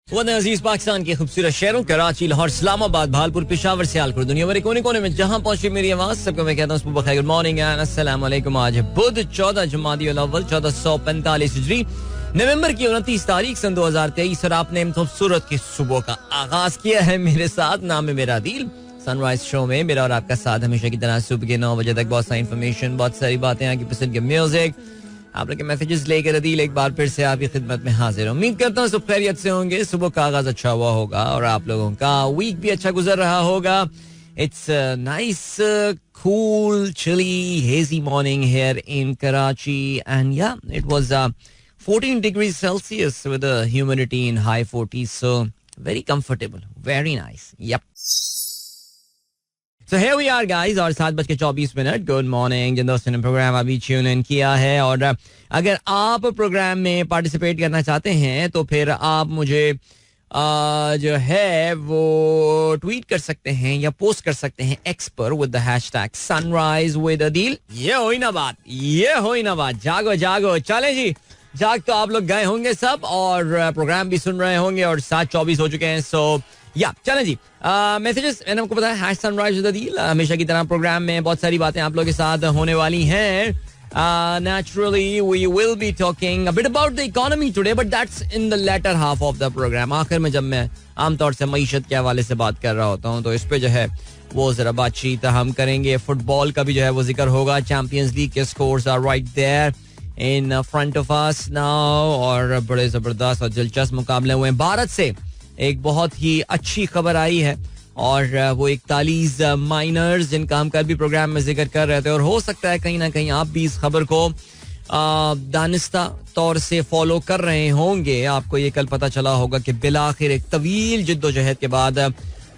वतन अजीज पाकिस्तान के खूबसूरत शहरों कराची, लाहौर, इस्लामाबाद, भालपुर, पेशावर, सियालकोट, दुनिया भर के कोने कोने में जहां पहुंची मेरी आवाज, सबको मैं कहता हूं सुबह बखैर, गुड मॉर्निंग एंड अस्सलाम वालेकुम। आज है बुध 14 जमादियुल अव्वल 1445 हिजरी, नवंबर की 29 तारीख सन 2023 और आपने खूबसूरत की सुबह का आगाज किया है मेरे साथ। नाम है मेरा दिल। सनराइज शो में मेरा और आपका साथ हमेशा की तरह सुबह के 9 बजे तक बहुत सारी इन्फॉर्मेशन, बहुत सारी बातें, आपकी पसंद के म्यूजिक, आप लोग के मैसेजेस लेकर अदील एक बार फिर से आपकी खिदमत में हाजिर हूं। उम्मीद करता हूँ सब खैरियत से होंगे, सुबह का आगाज अच्छा हुआ होगा और आप लोगों का वीक भी अच्छा गुजर रहा होगा। It's nice cool chilly hazy morning here in Karachi and yeah it was 14 degrees Celsius with a humidity in high 40s, so very comfortable, very nice. Yep. So here we are guys, और 7:24। Good morning जिन दोस्तों ने programme अभी tune in किया है, और अगर आप प्रोग्राम में पार्टिसिपेट करना चाहते हैं तो फिर आप मुझे जो है वो ट्वीट कर सकते हैं या पोस्ट कर सकते हैं एक्स पर with the hashtag sunrise with Adeel. ये हो ही ना बात, ये हो ही ना बात। जागो जागो, चले जी, जाग तो आप लोग गए होंगे सब और प्रोग्राम भी सुन रहे होंगे और 7:24 हो चुके हैं। सो या चलें जी, मैसेजेस मैंने आपको बताया हैश सनराइज विद अदील। हमेशा की तरह प्रोग्राम में बहुत सारी बातें आप लोगों के साथ होने वाली हैं। Naturally we will be talking a bit about the economy today, but that's in the latter half of the program. आखिर में जब मैं आमतौर से मईशत के हवाले से बात कर रहा होता हूँ तो इस पे जो है वो जरा बातचीत हम करेंगे। फुटबॉल का भी जो है वो जिक्र होगा। चैंपियंस लीग के scores are right there in front of us now और बड़े जबरदस्त और दिलचस्प मुकाबले हुए हैं। भारत से एक बहुत ही अच्छी खबर आई है और वो 41 माइनर्स जिनका हम कल भी प्रोग्राम में जिक्र कर रहे थे, और हो सकता है कहीं ना कहीं आप भी इस खबर को दानिस्ता तौर से फॉलो कर रहे होंगे। आपको ये कल पता चला होगा कि बिलाखिर एक तवील जिद्दोजहद के बाद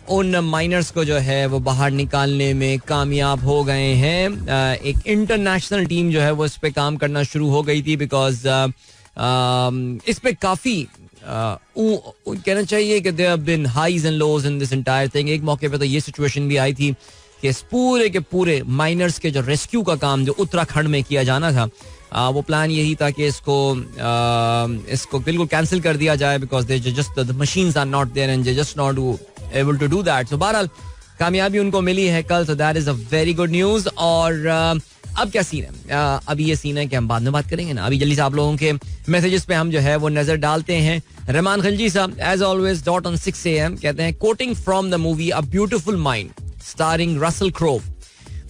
उन माइनर्स को जो है वो बाहर निकालने में कामयाब हो गए हैं। एक इंटरनेशनल टीम जो है वो इस पे काम करना शुरू हो गई थी, बिकॉज इस पे काफी कहना चाहिए कि there have been highs and lows in this entire thing. एक मौके पे तो ये सिचुएशन भी आई थी कि इस पूरे के पूरे माइनर्स के जो रेस्क्यू का काम जो उत्तराखंड में किया जाना था, वो प्लान यही था कि इसको बिल्कुल कैंसिल कर दिया जाए, because they just the machines are not there and they just not able to do that. So बहरहाल कामयाबी उनको मिली है कल, so that is a very good news. और अब क्या सीन है? अभी ये सीन है कि हम बाद में बात करेंगे ना। अभी जल्दी से आप लोगों के मैसेजेस पे हम जो है वो नजर डालते हैं। रहमान खलजी साहब as always dot on 6 AM कहते हैं, quoting from the movie A Beautiful Mind starring Russell Crowe,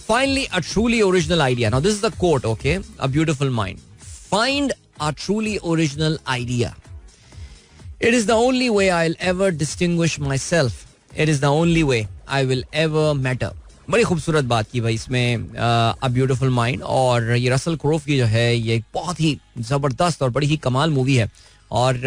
finally a truly original idea. Now this is the quote, okay, A Beautiful Mind, find a truly original idea, it is the only way I will ever distinguish myself, it is the only way I will ever matter. बड़ी खूबसूरत बात की भाई इसमें, अ Beautiful mind. और ये Russell क्रोव की जो है ये बहुत ही जबरदस्त और बड़ी ही कमाल मूवी है। और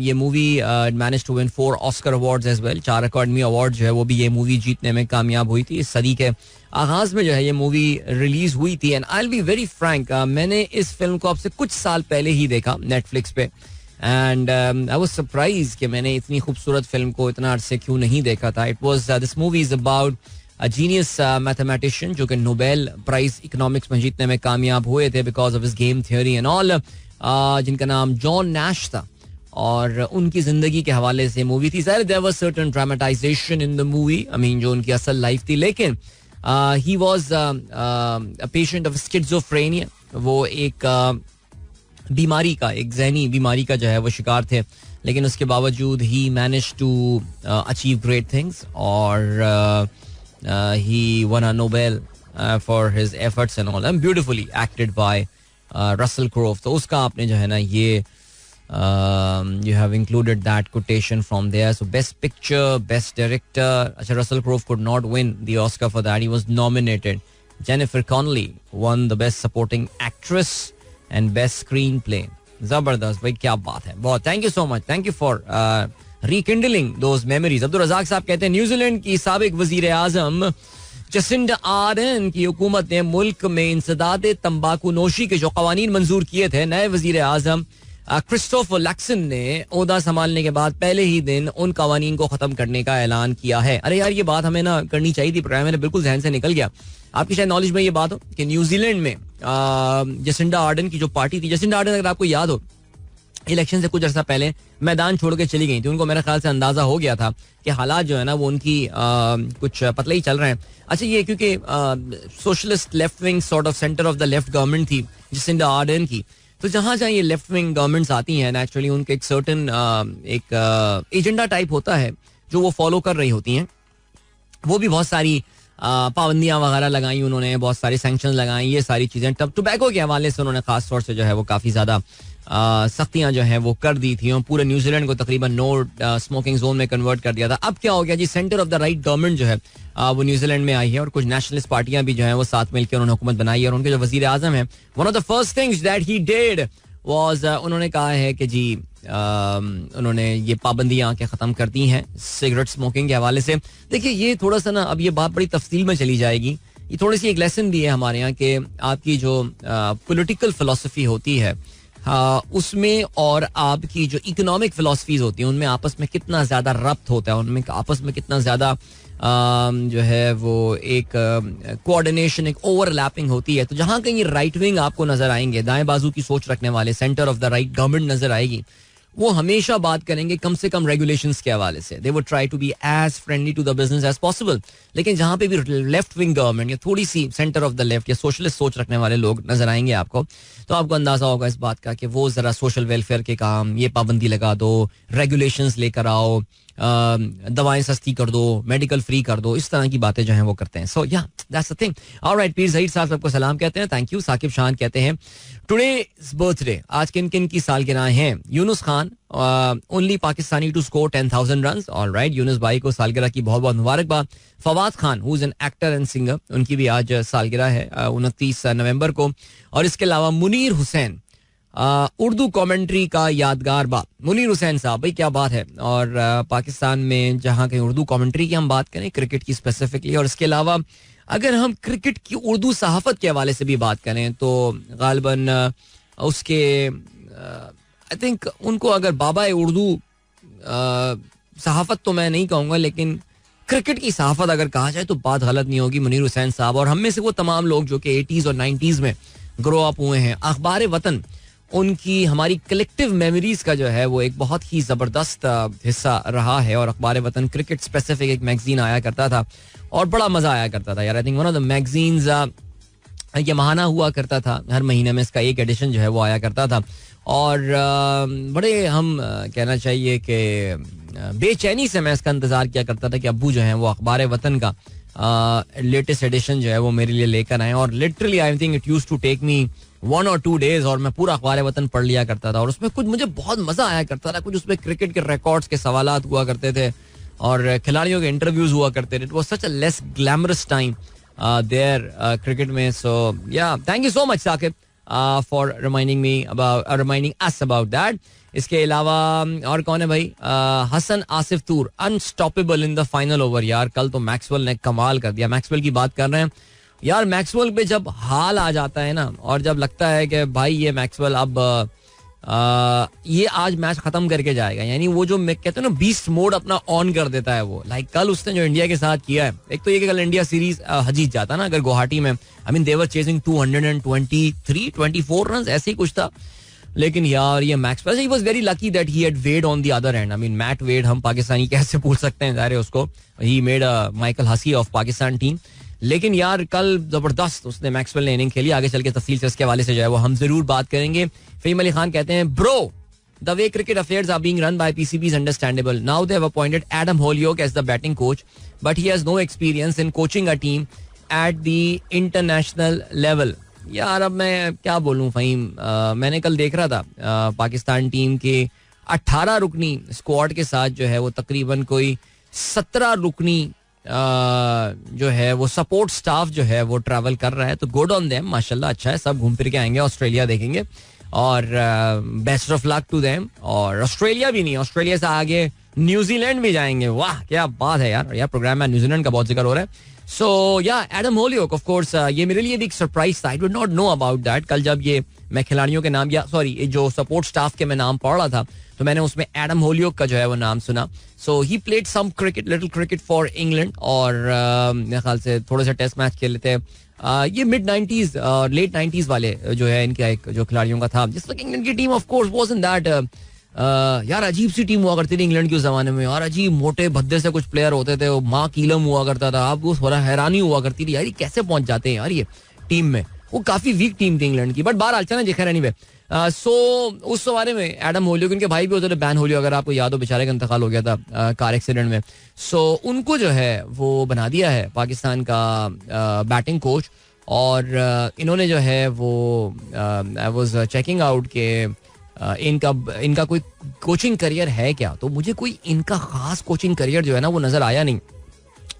ये movie manage to win 4 Oscar awards as well. 4 academy award जो है वो भी ये मूवी जीतने में कामयाब हुई थी। इस सदी के आगाज में जो है ये मूवी रिलीज हुई थी। And I will be very Frank, मैंने इस फिल्म को अब से कुछ साल पहले ही देखा नेटफ्लिक्स पे, एंड आई वाज सरप्राइज कि मैंने इतनी खूबसूरत फिल्म को इतना अरसे क्यों नहीं देखा था। It was this movie is about a genius mathematician जो कि नोबेल प्राइज इकोनॉमिक्स में जीतने में कामयाब हुए थे because of his game theory and all, जिनका नाम जॉन नैश था। और उनकी जिंदगी के हवाले से मूवी थी। There was certain dramatisation in the movie, I mean जो उनकी असल लाइफ थी, लेकिन he was a patient of schizophrenia. वो एक बीमारी का, एक ज़हनी बीमारी का जो है वो शिकार थे, लेकिन उसके बावजूद ही manage to achieve great things और he won a Nobel for his efforts and all, and beautifully acted by Russell Crowe. तो उसका आपने जो है ना ये you have included that quotation from there. So best picture, best director. अच्छा, Russell Crowe could not win the Oscar for that. He was nominated. Jennifer Connelly won the best supporting actress and best screenplay. जबरदस्त भाई, क्या बात है। बहुत thank you so much, thank you for rekindling those memories. Abdul Razzaq साहब कहते हैं, New Zealand की साबिक वजीर आजम जसिंडा आर्डर्न की हुकूमत ने मुल्क में इंसदाद तंबाकू नोशी के जो कवानीन मंजूर किए थे, नए वजीर आजम क्रिस्टोफर लैक्सन ने ओहदा संभालने के बाद पहले ही दिन उन कवानीन को खत्म करने का ऐलान किया है। अरे यार, ये बात हमें ना करनी चाहिए थी, प्रोग्राम में बिल्कुल जहन से निकल गया। आपकी शायद नॉलेज में ये बात हो कि न्यूजीलैंड में जसिंडा आर्डर्न की जो पार्टी थी, जसिंडा आर्डर्न अगर आपको याद हो इलेक्शन से कुछ अर्सा पहले मैदान छोड़ के चली गई थी. उनको मेरे ख्याल से अंदाजा हो गया था कि हालात जो है ना वो उनकी कुछ पतले ही चल रहे हैं. अच्छा, ये क्योंकि socialist left wing sort of centre of the left government थी जिसिंडा आर्डर्न की, तो जहाँ जहाँ ये लेफ्ट विंग गवर्नमेंट्स आती हैं नेचुरली उनके एक सर्टन एक एजेंडा टाइप होता है जो वो फॉलो कर रही होती हैं. वो भी बहुत सारी पाबंदियां वगैरह लगाई उन्होंने, बहुत सारी सैंक्शन लगाई, ये सारी चीजें. तब टोबैको के हवाले से उन्होंने खास तौर से जो है वो काफी ज्यादा सख्तियां जो है वो कर दी थी और पूरे न्यूजीलैंड को तकरीबन नो स्मोकिंग जोन में कन्वर्ट कर दिया था. अब क्या हो गया जी, centre of the right government जो है वो न्यूजीलैंड में आई है और कुछ नेशनलिस्ट पार्टियां भी जो है वो साथ मिलकर उन्होंने हुकूमत बनाई है. और उनके जो वजीर आजम है, one of the first things that he did was, उन्होंने कहा है कि जी उन्होंने ये पाबंदियां आके खत्म कर दी हैं सिगरेट स्मोकिंग के हवाले से. देखिए ये थोड़ा सा ना, अब ये बात बड़ी तफसील में चली जाएगी, ये थोड़ी सी एक लेसन भी है हमारे यहाँ कि आपकी जो पॉलिटिकल फिलॉसफी होती है उसमें और आपकी जो इकोनॉमिक फिलॉसफीज होती हैं उनमें आपस में कितना ज्यादा रब्त होता है, उनमें आपस में कितना ज्यादा जो है वो एक कोऑर्डिनेशन, एक ओवरलैपिंग होती है. तो जहां कहीं राइट विंग आपको नजर आएंगे, दाएं बाजू की सोच रखने वाले, centre of the right government नजर आएगी, वो हमेशा बात करेंगे कम से कम रेगुलेशंस के हवाले से. They would try to be as friendly to the business as possible. लेकिन जहां पे भी लेफ्ट विंग गवर्नमेंट या थोड़ी सी सेंटर ऑफ द लेफ्ट या सोशलिस्ट सोच रखने वाले लोग नजर आएंगे आपको, तो आपको अंदाजा होगा इस बात का कि वो जरा सोशल वेलफेयर के काम, ये पाबंदी लगा दो, रेगुलेशंस लेकर आओ, दवाएं सस्ती कर दो, मेडिकल फ्री कर दो, इस तरह की बातें जो हैं वो करते हैं. सो या दैट्स द थिंग. ऑलराइट, पीर ज़हीर साहब सबको सलाम कहते हैं, थैंक यू. साकिब शान कहते हैं टुडे's बर्थडे, आज किन किन की सालगिरह हैं. Younis Khan, only Pakistani to score 10,000 runs. Alright, Younis भाई को सालगिरह की बहुत बहुत मुबारकबाद. Fawad Khan, who is an actor and singer, उनकी भी आज सालगिरह है 29 नवंबर को. और इसके अलावा मुनीर हुसैन, उर्दू कमेंट्री का यादगार बाप. मुनीर हुसैन साहब, भाई क्या बात है. और पाकिस्तान में जहाँ कहीं उर्दू कमेंट्री की हम बात करें, क्रिकेट की स्पेसिफिकली, और इसके अलावा अगर हम क्रिकेट की उर्दू सहाफत के हवाले से भी बात करें तो गालिबन उसके आई थिंक उनको अगर बाबा उर्दू सहाफत तो मैं नहीं कहूँगा, लेकिन क्रिकेट की सहाफत अगर कहा जाए तो बात गलत नहीं होगी. मुनीर हुसैन साहब और हम में से वो तमाम लोग जो कि 80s और 90s में ग्रो अप हुए हैं, अखबार वतन उनकी हमारी कलेक्टिव मेमोरीज का जो है वो एक बहुत ही जबरदस्त हिस्सा रहा है. और अखबार वतन क्रिकेट स्पेसिफिक एक मैगजीन आया करता था और बड़ा मजा आया करता था यार. I think one of the magazines, ये महाना हुआ करता था, हर महीने में इसका एक एडिशन जो है वो आया करता था. और बड़े हम कहना चाहिए कि बेचैनी से मैं इसका इंतजार किया करता था कि अब्बू जो है वो अखबार वतन का लेटेस्ट एडिशन जो है वो मेरे लिए लेकर आए. और literally I think it used to take me 1 or 2 days और मैं पूरा अखबार वतन पढ़ लिया करता था. और उसमें कुछ मुझे बहुत मजा आया करता था, कुछ उसमें क्रिकेट के रिकॉर्ड्स के सवालात हुआ करते थे और खिलाड़ियों के इंटरव्यूज हुआ करते थे. It was such a less glamorous time there cricket में. So yeah thank you so much Saqib for reminding us about that. इसके अलावा और कौन है भाई, Hasan Asif Toor, unstoppable in the final over. यार कल तो मैक्सवेल ने कमाल कर दिया. मैक्सवेल की बात कर रहे हैं यार, मैक्सवेल पे जब हाल आ जाता है ना और जब लगता है कि भाई ये मैक्सवेल अब ये आज मैच खत्म करके जाएगा, यानी वो जो मैं कहते हैं ना बीस्ट मोड अपना ऑन कर देता है वो. लाइक कल उसने जो इंडिया के साथ किया है, एक तो ये कि कल इंडिया सीरीज जीत जाता ना अगर गुवाहाटी में, I mean they were chasing 223-24 run ऐसे ही कुछ था. लेकिन यार ये Maxwell, he was very lucky that he had Wade on the other end. I mean Matt Wade हम पाकिस्तानी कैसे भूल सकते हैं जारे उसको, he made Michael Hussey of Pakistan team. लेकिन यार कल जबरदस्त उसने मैक्सवेल ने इनिंग खेली. आगे चल के तफसील से इसके हवाले से जो है वो हम जरूर बात करेंगे. फहीम अली खान कहते हैं bro, the way cricket affairs are being run by PCB is understandable. Now they have appointed Adam Hollioake as the batting coach, but he has no experience in coaching a team at the international level. यार अब मैं क्या बोलूं फहीम, मैंने कल देख रहा था पाकिस्तान टीम के 18 रुकनी स्क्वाड के साथ जो है वो तकरीबन कोई 17 रुकनी जो है वो सपोर्ट स्टाफ जो है वो ट्रैवल कर रहा है. तो गुड ऑन देम, माशाल्लाह अच्छा है. सब घूम फिर के आएंगे, ऑस्ट्रेलिया देखेंगे और best of luck to them. और ऑस्ट्रेलिया भी नहीं, ऑस्ट्रेलिया से आगे न्यूजीलैंड भी जाएंगे. वाह क्या बात है यार. यार प्रोग्राम में न्यूजीलैंड का बहुत जिक्र हो रहा है. सो या एडम होलियोक ऑफ कोर्स, ये मेरे लिए भी एक सरप्राइज था. I did not know about that. कल जब ये मैं खिलाड़ियों के नाम या सॉरी जो सपोर्ट स्टाफ के मैं नाम पढ़ रहा था तो मैंने उसमें एडम होलियोक का जो है वो नाम सुना. So he played some cricket, little cricket for England, और मेरे ख्याल से थोड़े से टेस्ट मैच खेले थे. ये मिड 90s और लेट 90s वाले जो है इनका एक जो खिलाड़ियों का था. जिस इंग्लैंड की team of course wasn't that, यार अजीब सी टीम हुआ करती थी इंग्लैंड के उस जमाने में यार. अजीब मोटे भद्दे से कुछ प्लेयर होते थे. माँ कीलम हुआ करता था. आपको थोड़ा हैरानी हुआ करती थी यार ये कैसे पहुंच जाते हैं यार ये टीम में. वो काफी वीक टीम थी इंग्लैंड की. बट बाहर चलें खैर एनीवे. सो उस बारे में एडम होलियोक, उनके भाई भी होते थे बैन होलियोक, अगर आपको याद हो, बेचारे का इंतकाल हो गया था कार एक्सीडेंट में. सो उनको जो है वो बना दिया है पाकिस्तान का बैटिंग कोच. और इन्होंने जो है वो आई वाज चेकिंग आउट के इनका कोई कोचिंग करियर है क्या. तो मुझे कोई इनका खास कोचिंग करियर जो है ना वो नजर आया नहीं.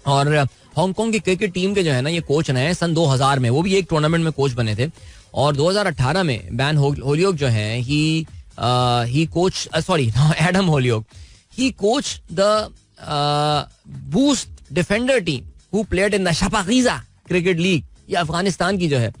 और हांगकांग की क्रिकेट टीम के जो है ना ये कोच रहे हैं सन 2000 में, वो भी एक टूर्नामेंट में कोच बने थे. और 2018 में बैन होलियोक जो है he coach, sorry Adam Hollioake, he coach the boost defender team who played in the Shpageeza cricket league. ये अफगानिस्तान की जो है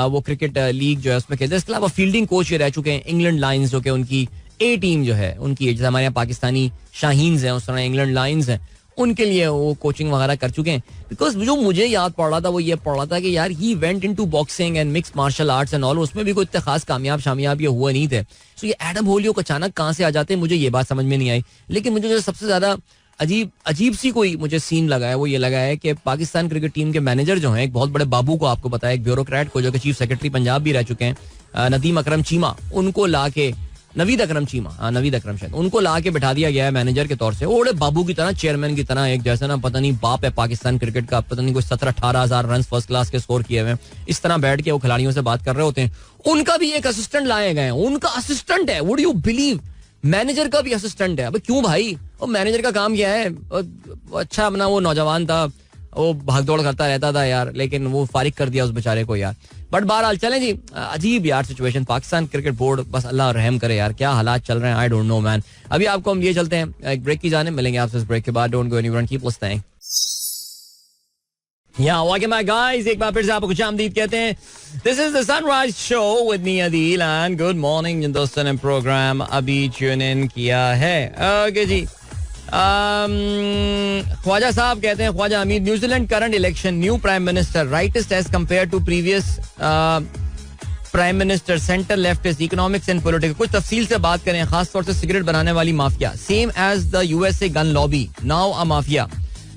वो क्रिकेट लीग जो है उसमें खेलते हैं. इसके अलावा फील्डिंग कोच ये रह चुके हैं इंग्लैंड लायंस, जो कि उनकी ए टीम जो है उनकी, जैसे हमारे यहाँ पाकिस्तानी शाहीन्स हैं उस तरह इंग्लैंड लायंस हैं, उनके लिए वो कोचिंग वगैरह कर चुके हैं. बिकॉज जो मुझे याद पड़ रहा था वो ये पड़ रहा था कि यार he went into boxing and mixed martial arts and all. उसमें भी कोई इतने खास कामयाब ये हुआ नहीं थे. सो ये एडम होलियोक अचानक कहाँ से आ जाते हैं, मुझे ये बात समझ में नहीं आई. लेकिन मुझे जो सबसे ज्यादा अजीब सी कोई मुझे सीन लगा है वो ये लगा है कि पाकिस्तान क्रिकेट टीम के मैनेजर जो हैं, एक बहुत बड़े बाबू को आपको पता है, एक ब्यूरोक्रेट को जो कि चीफ सेक्रेटरी पंजाब भी रह चुके हैं, नदीम अकरम चीमा, उनको ला के नवीद अकरम शायद, उनको ला के बैठा दिया गया है मैनेजर के तौर से. बड़े बाबू की तरह, चेयरमैन की तरह, एक जैसे ना पता नहीं बाप है पाकिस्तान क्रिकेट का, पता नहीं कोई 17-18 हजार रन फर्स्ट क्लास के स्कोर किए हुए हैं. इस तरह बैठ के वो खिलाड़ियों से बात कर रहे होते हैं. उनका भी एक असिस्टेंट लाए गए हैं, उनका असिस्टेंट है, वुड यू बिलीव, मैनेजर का भी असिस्टेंट है. अब क्यों भाई, वो मैनेजर का काम क्या है. अच्छा अपना वो नौजवान था, वो भागदौड़ करता रहता था यार, लेकिन वो फारिग कर दिया उस बेचारे को यार. बट बहरहाल चलें जी, अजीब यार सिचुएशन. पाकिस्तान क्रिकेट बोर्ड, बस अल्लाह रहम करे यार, क्या हालात चल रहे हैं, आई डोंट नो मैन. अभी आपको हम ये चलते हैं एक ब्रेक की जाने, मिलेंगे आपसे इस ब्रेक के बाद. Don't go anywhere, keep listening. Yeah welcome back guys, एक बार फिर से आपको खुशामदीद कहते हैं. This is the sunrise show with me Adeel and good morning जिन दोस्तों ने प्रोग्राम अभी ट्यून इन किया है. ओके जी. ख्वाजा साहब कहते हैं, Khawaja Amir, New Zealand current election, new prime minister, rightist as compared to previous prime minister, centre leftist, economics and politics. कुछ तफसील से बात करें, खासतौर से सिगरेट बनाने वाली mafia, same as the USA gun lobby, now a mafia.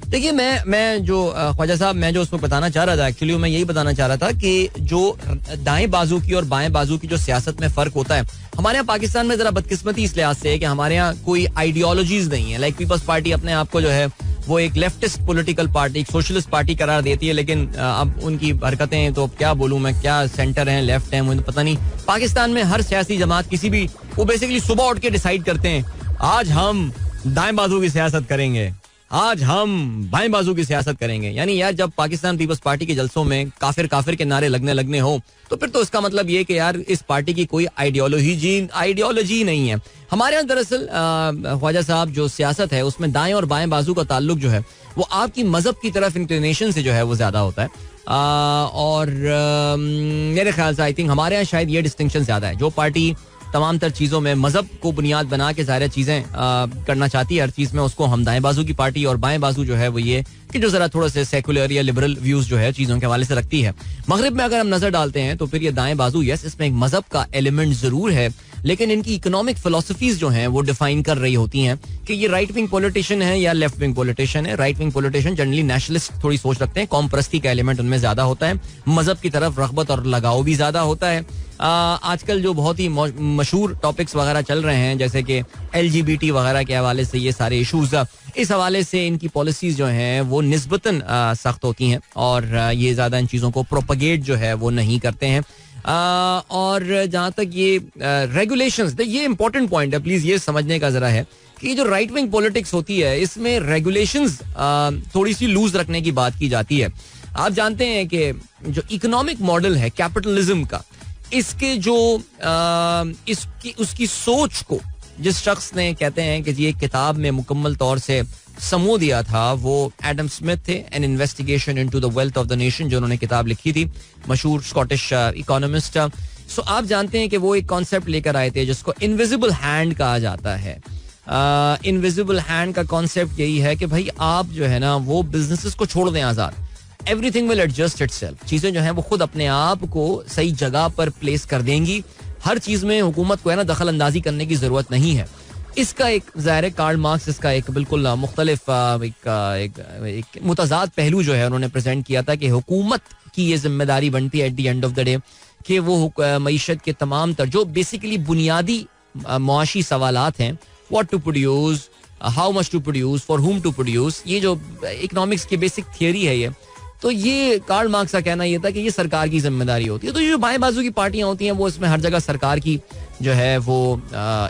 देखिए मैं जो ख्वाजा साहब, मैं जो उसमें बताना चाह रहा था, एक्चुअली मैं यही बताना चाह रहा था कि जो दाएं बाजू की और बाएं बाजू की जो सियासत में फर्क होता है, हमारे यहाँ पाकिस्तान में जरा बदकिस्मती इस लिहाज से है कि हमारे यहाँ कोई आइडियोलॉजीज नहीं है. लाइक पीपल्स पार्टी अपने आप को जो है वो एक लेफ्टिस्ट पॉलिटिकल पार्टी, एक सोशलिस्ट पार्टी करार देती है, लेकिन अब उनकी हरकतें तो क्या बोलूं मैं, क्या सेंटर हैं, लेफ्ट हैं, मुझे पता नहीं. पाकिस्तान में हर सियासी जमात किसी भी, वो बेसिकली सुबह उठ के डिसाइड करते हैं आज हम दाएं बाजू की सियासत करेंगे, आज हम बाएं बाजू की सियासत करेंगे. यानी यार जब पाकिस्तान पीपल्स पार्टी के जलसों में काफिर के नारे लगने हो, तो फिर तो इसका मतलब ये कि यार इस पार्टी की कोई आइडियोलॉजी नहीं है. हमारे यहाँ दरअसल ख्वाजा साहब जो सियासत है उसमें दाएं और बाएं बाजू का ताल्लुक जो है वो आपकी मजहब की तरफ इंक्लिनेशन से जो है वो ज्यादा होता है. और मेरे ख्याल से आई थिंक हमारे यहाँ शायद ये डिस्टिंक्शन ज्यादा है. जो पार्टी तमाम तर चीज़ों में मजहब को बुनियाद बना के सारी चीज़ें करना चाहती है हर चीज़ में, उसको हम दाएं बाजू की पार्टी, और बाएं बाजू जो है वो ये कि जो जरा थोड़ा से सेकुलर या लिबरल व्यूज जो है चीज़ों के हवाले से रखती है. मगरिब में अगर हम नजर डालते हैं तो फिर ये दाएं बाजू, यस इसमें एक मजहब का एलिमेंट जरूर है, लेकिन इनकी इकोनॉमिक फिलोसफीज जो हैं वो डिफाइन कर रही होती हैं कि ये राइट विंग पॉलिटिशियन है या लेफ्ट विंग पॉलिटिशियन है. Right wing politician generally nationalist थोड़ी सोच रखते हैं, कौम परस्ती का एलिमेंट उनमें ज्यादा होता है, मजहब की तरफ रगबत और लगाव भी ज्यादा होता है. आजकल जो बहुत ही मशहूर टॉपिक्स वगैरह चल रहे हैं जैसे कि LGBT वगैरह के हवाले से, ये सारे इशूज, इस हवाले से इनकी पॉलिसीज जो हैं वो निस्बतन सख्त होती हैं और ये ज्यादा इन चीज़ों को प्रोपगेट जो है वो नहीं करते हैं. और जहाँ तक ये रेगुलेशंस, ये इंपॉर्टेंट पॉइंट है, प्लीज ये समझने का जरा है कि जो राइट विंग पॉलिटिक्स होती है इसमें रेगुलेशंस थोड़ी सी लूज रखने की बात की जाती है. आप जानते हैं कि जो इकोनॉमिक मॉडल है कैपिटलिज्म का, इसके जो उसकी सोच को जिस शख्स ने कहते हैं कि ये किताब में मुकम्मल तौर से समूह दिया था वो एडम स्मिथ थे, N investigation into the wealth of the nation, जो उन्होंने किताब लिखी थी, मशहूर स्कॉटिश इकोनॉमिस्ट. सो आप जानते हैं कि वो एक कॉन्सेप्ट लेकर आए थे जिसको इनविजिबल हैंड कहा जाता है. इनविजिबल हैंड का कॉन्सेप्ट यही है कि भाई आप जो है ना वो बिजनेसेस को छोड़ दें आजाद. Everything will adjust itself. चीजें जो है वो खुद अपने आप को सही जगह पर प्लेस कर देंगी. हर चीज में हुकूमत को है ना दखल अंदाजी करने की जरूरत नहीं है. इसका एक ज़ाहिर कार्ल मार्क्स इसका एक बिल्कुल मुख्तलिफ एक मुतज़ाद पहलू जो है उन्होंने प्रेजेंट किया था कि हुकूमत की ये जिम्मेदारी बनती है at the end of the day कि वो मईशत के तमाम तर जो बेसिकली बुनियादी मुआशी सवालात हैं, what to produce, how much to produce, for whom to produce, ये जो इकोनॉमिक्स की बेसिक थियरी है ये, तो ये कार्ल मार्क्स का कहना ये था कि ये सरकार की जिम्मेदारी होती है. तो ये जो बाएं बाजू की पार्टियां होती हैं वो इसमें हर जगह सरकार की जो है वो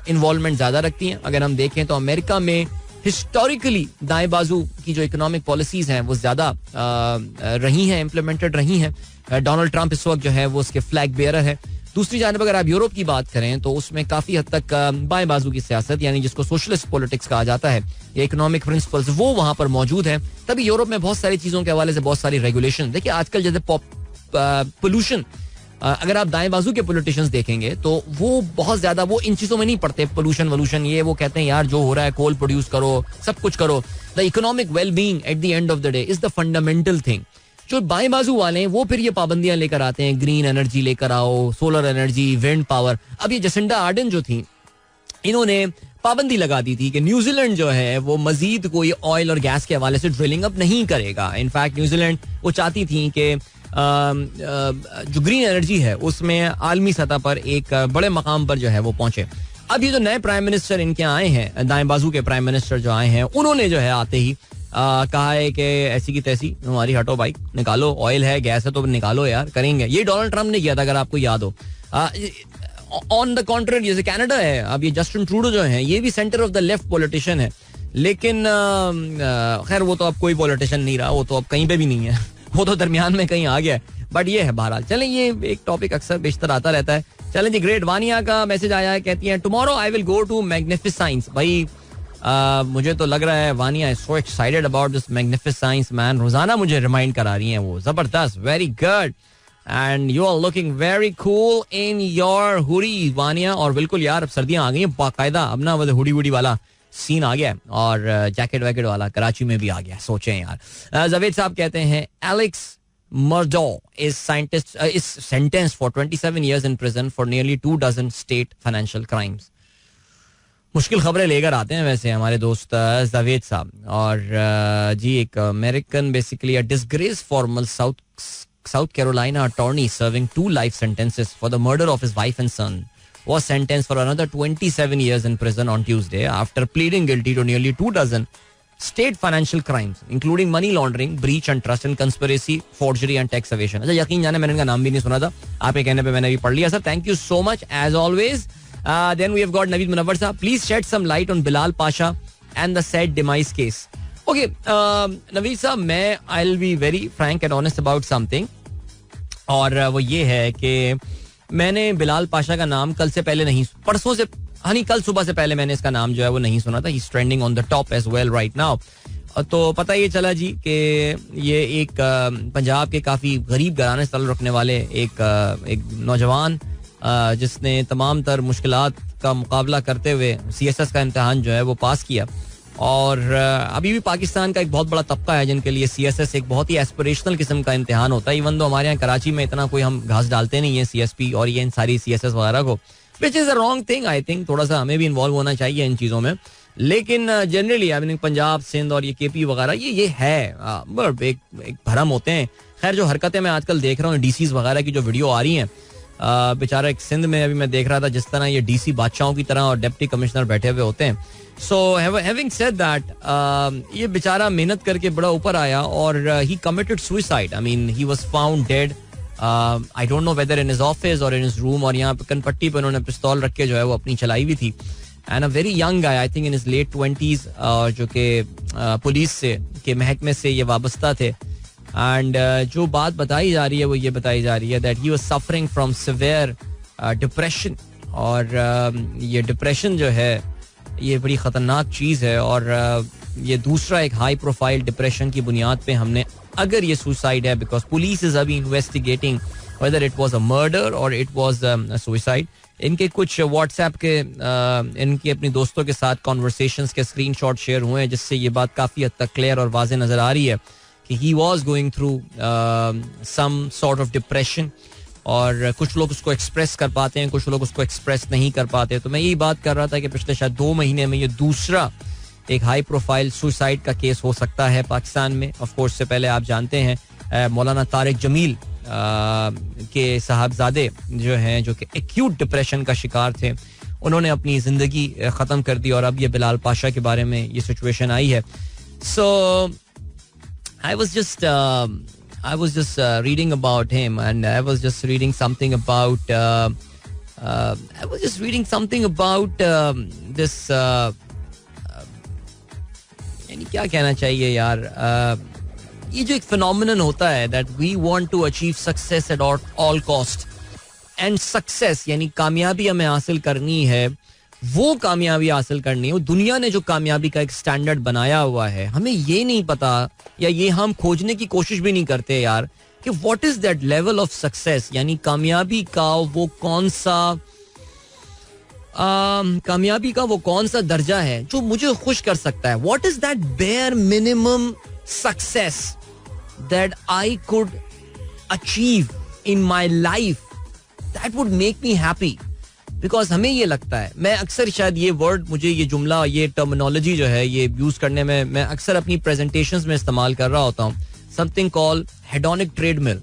इन्वॉल्वमेंट ज्यादा रखती हैं. अगर हम देखें तो अमेरिका में हिस्टोरिकली दाएं बाजू की जो इकोनॉमिक पॉलिसीज हैं वो ज्यादा रही हैं, इम्प्लीमेंटेड रही हैं. डोनाल्ड ट्रंप इस वक्त जो है वो उसके फ्लैग बेयरर है. दूसरी जानब अगर आप यूरोप की बात करें तो उसमें काफी हद तक बाएं बाजू की सियासत यानी जिसको सोशलिस्ट पॉलिटिक्स कहा जाता है, ये इकोनॉमिक प्रिंसिपल्स वो वहां पर मौजूद है. तभी यूरोप में बहुत सारी चीजों के हवाले से बहुत सारी रेगुलेशन. देखिए आजकल जैसे पोल्यूशन, अगर आप दाएं बाजू के पॉलिटिशियंस देखेंगे तो वो बहुत ज्यादा वो इन चीजों में नहीं पड़ते. पोल्यूशन वोल्यूशन ये वो कहते हैं यार जो हो रहा है कोल प्रोड्यूस करो, सब कुछ करो. The economic well being at the end of the day is the fundamental thing. जो बाएं बाजू वाले हैं वो फिर ये पाबंदियां लेकर आते हैं, ग्रीन एनर्जी लेकर आओ, सोलर एनर्जी, विंड पावर. अब ये जसिंडा आर्डन जो थी इन्होंने पाबंदी लगा दी थी कि न्यूजीलैंड जो है वो मजीद कोई ऑयल और गैस के हवाले से ड्रिलिंग अब नहीं करेगा. इनफैक्ट न्यूजीलैंड वो चाहती थी कि जो ग्रीन एनर्जी है उसमें आलमी सतह पर एक बड़े मकाम पर जो है वो पहुंचे. अब ये जो नए प्राइम मिनिस्टर इनके आए हैं, दाएं बाजू के प्राइम मिनिस्टर जो आए हैं, उन्होंने जो है आते ही कहा है कि ऐसी की तैसी हमारी हटो भाई, निकालो, ऑयल है गैस है तो निकालो यार, करेंगे. ये डोनाल्ड ट्रंप ने किया था अगर आपको याद हो. ऑन द कॉन्ट्रेरी जैसे कनाडा है, अब ये जस्टिन ट्रूडो जो है ये भी centre of the left politician है, लेकिन खैर वो तो अब कोई पॉलिटिशियन नहीं रहा, वो तो अब कहीं पे भी नहीं है, वो तो दरमियान में कहीं आ गया है. बट ये है बहरहाल. चलें, ये एक टॉपिक अक्सर बेशतर आता रहता है. चलें जी, ग्रेट वानिया का मैसेज आया है, कहती हैं tomorrow I will go to magnificence. भाई मुझे तो लग रहा है Vania is so excited about this magnificence man. रोजाना मुझे रिमाइंड करा रही हैं वो. जबरदस्त, very good. And you are looking very cool in your hoodie Vania. और बिल्कुल यार अब सर्दियां आ गई हैं बाकायदा, अब ना वो हुडी वुडी वाला सीन आ गया और जैकेट वैकेट वाला कराची में भी आ गया. सोचें यार. जावेद साहब कहते हैं Alex मर्डो is sentenced for 27 years in prison for nearly 24 state financial crimes. मुश्किल खबरें लेकर आते हैं वैसे हमारे दोस्त जावेद साहब. और जी एक American basically a disgrace formal south Carolina attorney serving 2 life sentences for the murder of his wife and son was sentenced for another 27 years in prison on Tuesday after pleading guilty to nearly 24 state financial crimes, including money laundering, breach and trust and conspiracy, forgery and tax evasion. अच्छा यकीन जाने मैंने इनका नाम भी नहीं सुना था, आपके कहने पे मैंने भी पढ़ लिया. Sir thank you so much as always. Then we have got Naveed Munawwar sir. Please shed some light on Bilal Pasha and the said demise case. Okay, Naveed sir, मैं I'll be very frank and honest about something. और वो ये है कि मैंने बिलाल पाशा का नाम कल से पहले नहीं, परसों से, हाँ कल सुबह से पहले मैंने इसका नाम जो है वो नहीं सुना था. He's trending on the top as well right now. तो पता ये चला जी कि ये एक पंजाब के काफी गरीब घराने से ताल्लुक रखने वाले एक नौजवान जिसने तमाम तर मुश्किलात का मुकाबला करते हुए CSS का इम्तिहान जो है वो पास किया. और अभी भी पाकिस्तान का एक बहुत बड़ा तबका है जिनके लिए CSS एक बहुत ही एस्पिरेशनल किस्म का इम्तिहान होता है. इवन तो हमारे यहाँ कराची में इतना कोई हम घास डालते नहीं है CSP और ये इन सारी CSS वगैरह को, which is a wrong thing. I think थोड़ा सा हमें भी इन्वॉल्व होना चाहिए इन चीज़ों में. लेकिन generally I mean Punjab, Sindh और ये KP वगैरह ये है एक भरम होते हैं. खैर जो हरकतें मैं आजकल देख रहा हूँ DCs वगैरह की जो वीडियो आ रही हैं, बेचारा एक सिंध में अभी मैं देख रहा था जिस तरह ये DC बादशाहों की तरह और डिप्टी कमिश्नर बैठे हुए होते हैं. सो हैविंग सेड दैट ये बेचारा मेहनत करके बड़ा ऊपर आया और he committed suicide. I mean he was found dead. I don't know whether in his office और इन हिज रूम. और यहाँ पे कनपट्टी पे उन्होंने पिस्तौल रख के जो है वो अपनी चलाई हुई थी. And a very young guy, I think in his late 20s, जो कि पुलिस से के महकमे से ये वाबस्ता थे. एंड जो बात बताई जा रही है वो ये बताई जा रही है that he was suffering from severe depression. और ये डिप्रेशन जो है ये बड़ी ख़तरनाक चीज़ है. और ये दूसरा एक हाई प्रोफाइल डिप्रेशन की बुनियाद पे हमने, अगर ये सुसाइड है, बिकॉज पुलिस इज अभी investigating whether it was a murder or it was a suicide. इनके कुछ व्हाट्सएप के इनकी अपनी दोस्तों के साथ कॉन्वर्सेशंस के स्क्रीनशॉट शेयर हुए हैं, जिससे ये बात काफ़ी हद तक क्लियर और वाज़ेह नज़र आ रही है कि he was going through some sort of depression. और कुछ लोग उसको एक्सप्रेस कर पाते हैं, कुछ लोग उसको एक्सप्रेस नहीं कर पाते. तो मैं यही बात कर रहा था कि पिछले शायद 2 महीने में ये दूसरा एक हाई प्रोफाइल सुसाइड का केस हो सकता है पाकिस्तान में. ऑफ कोर्स से पहले आप जानते हैं मौलाना तारिक जमील के साहबजादे जो हैं, जो कि एक्यूट डिप्रेशन का शिकार थे, उन्होंने अपनी ज़िंदगी ख़त्म कर दी. और अब ये बिलाल पाशा के बारे में ये सिचुएशन आई है. सो I was just reading about him, and I was just reading something about this. यानी क्या कहना चाहिए यार, ये जो एक फिनोमिनन होता है that we want to achieve success at all cost, and success यानी कामयाबी हमें हासिल करनी है, वो कामयाबी हासिल करनी है. दुनिया ने जो कामयाबी का एक स्टैंडर्ड बनाया हुआ है, हमें ये नहीं पता या ये हम खोजने की कोशिश भी नहीं करते यार कि what is that level of success, यानी कामयाबी का वो कौन सा दर्जा है जो मुझे खुश कर सकता है. What is that bare minimum success that I could achieve in my life that would make me happy. Because हमें ये लगता है, मैं अक्सर शायद ये वर्ड, मुझे ये जुमला, ये टर्मिनोलॉजी जो है ये यूज करने में मैं अक्सर अपनी प्रेजेंटेशंस में इस्तेमाल कर रहा होता हूँ, समथिंग कॉल हेडोनिक ट्रेडमिल.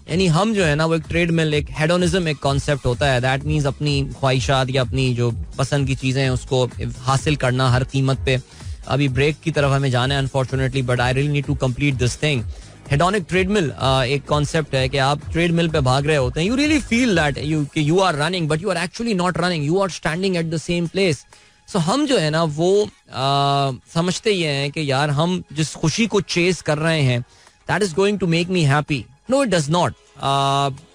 यानी हम जो है ना वो एक ट्रेडमिल, एक हेडोनिज्म एक कॉन्सेप्ट होता है. दैट मीन्स अपनी ख्वाहिशात या अपनी जो पसंद की चीज़ें हैं उसको हासिल करना हर कीमत पे. अभी ब्रेक की तरफ हमें जाना है unfortunately, but I really need to complete this thing. Hedonic treadmill एक कॉन्सेप्ट है कि आप ट्रेडमिल पे भाग रहे होते हैं. You really feel that you are running, but you are actually not running, you are standing at the same place. So हम जो है ना वो समझते ये हैं कि यार हम जिस खुशी को चेस कर रहे हैं that is going to make me happy. No, it does not.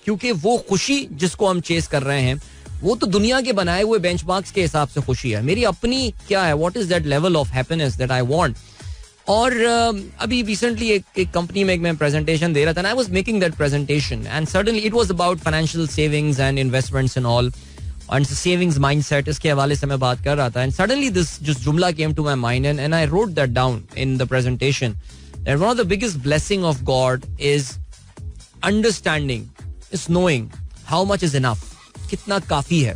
क्योंकि वो खुशी जिसको हम चेस कर रहे हैं वो तो दुनिया के बनाए हुए बेंचमार्क्स के हिसाब से खुशी है. मेरी अपनी क्या है, what is that level of happiness that I want. और अभी रिसेंटली एक कंपनी में मैं प्रेजेंटेशन दे रहा था, I was making that presentation and suddenly it was about financial savings and investments and all, and savings mindset, इसके हवाले से मैं बात कर रहा था. एंड सडनली दिस जस्ट जुमला came to my mind and I wrote that down in the presentation, that one of the biggest blessing of God is understanding, is knowing how much is enough, कितना काफी है.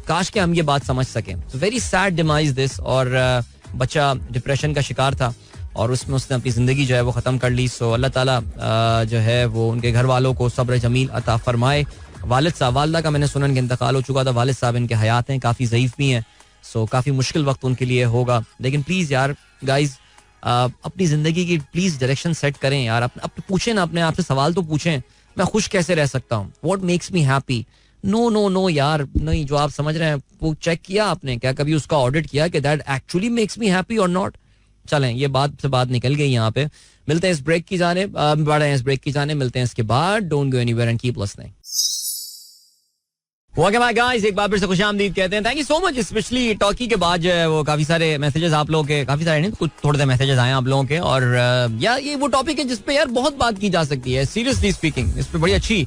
काश के हम ये बात समझ सकें. Very sad demise this. और बच्चा डिप्रेशन का शिकार था और उसमें उसने अपनी ज़िंदगी जो है वो ख़त्म कर ली. सो अल्लाह ताला जो है वो उनके घर वालों को सब्र जमील अता फरमाए. वालिद साहब, वालदा का मैंने सुनन के इंतकाल हो चुका था. वालिद साहब इनके हयात हैं, काफ़ी ज़ईफ़ भी हैं. सो काफ़ी मुश्किल वक्त उनके लिए होगा. लेकिन प्लीज़ यार गाइज, अपनी ज़िंदगी की प्लीज़ डायरेक्शन सेट करें यार. अपने पूछें ना, अपने आप से सवाल तो पूछें, मैं खुश कैसे रह सकता हूँ, what makes me happy. No यार, नहीं. जो आप समझ रहे हैं वो चेक किया आपने क्या, कभी उसका ऑडिट किया कि that actually makes me happy और नॉट. चलें, ये बात से बात निकल गई. यहाँ पे मिलते हैं इस ब्रेक की जाने, बढ़े हैं इस ब्रेक की जाने, मिलते हैं इसके बाद. Don't go anywhere and keep listening. Welcome back guys, एक बार फिर से खुशामदीद कहते हैं. Thank you so much. Specially talkie के बाद जो है वो काफी सारे मैसेजेस आप लोगों के, काफी सारे नहीं, कुछ थोड़े से मैसेजेस आए आप लोगों के. और यार ये वो टॉपिक है जिसपे यार बहुत बात की जा सकती है, सीरियसली स्पीकिंग, इस पे बड़ी अच्छी.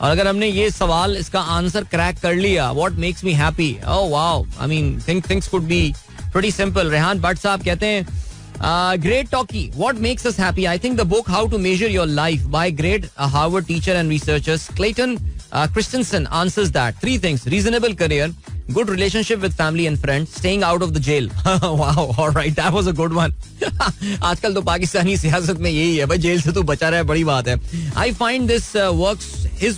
और अगर हमने ये सवाल, इसका आंसर क्रैक कर लिया, what makes me happy, oh wow, I mean things could be pretty simple. Rehan Bhatt साहब कहते हैं, great talkie, what makes us happy? I think the book How to Measure Your Life by great Harvard teacher and researchers Clayton Christensen answers that. 3 things: reasonable career, good relationship with family and friends, staying out of the jail. Wow, all right, that was a good one. आजकल तो पाकिस्तानी सियासत में यही है भाई, jail से तो बचा रहा है, बड़ी बात है. I find his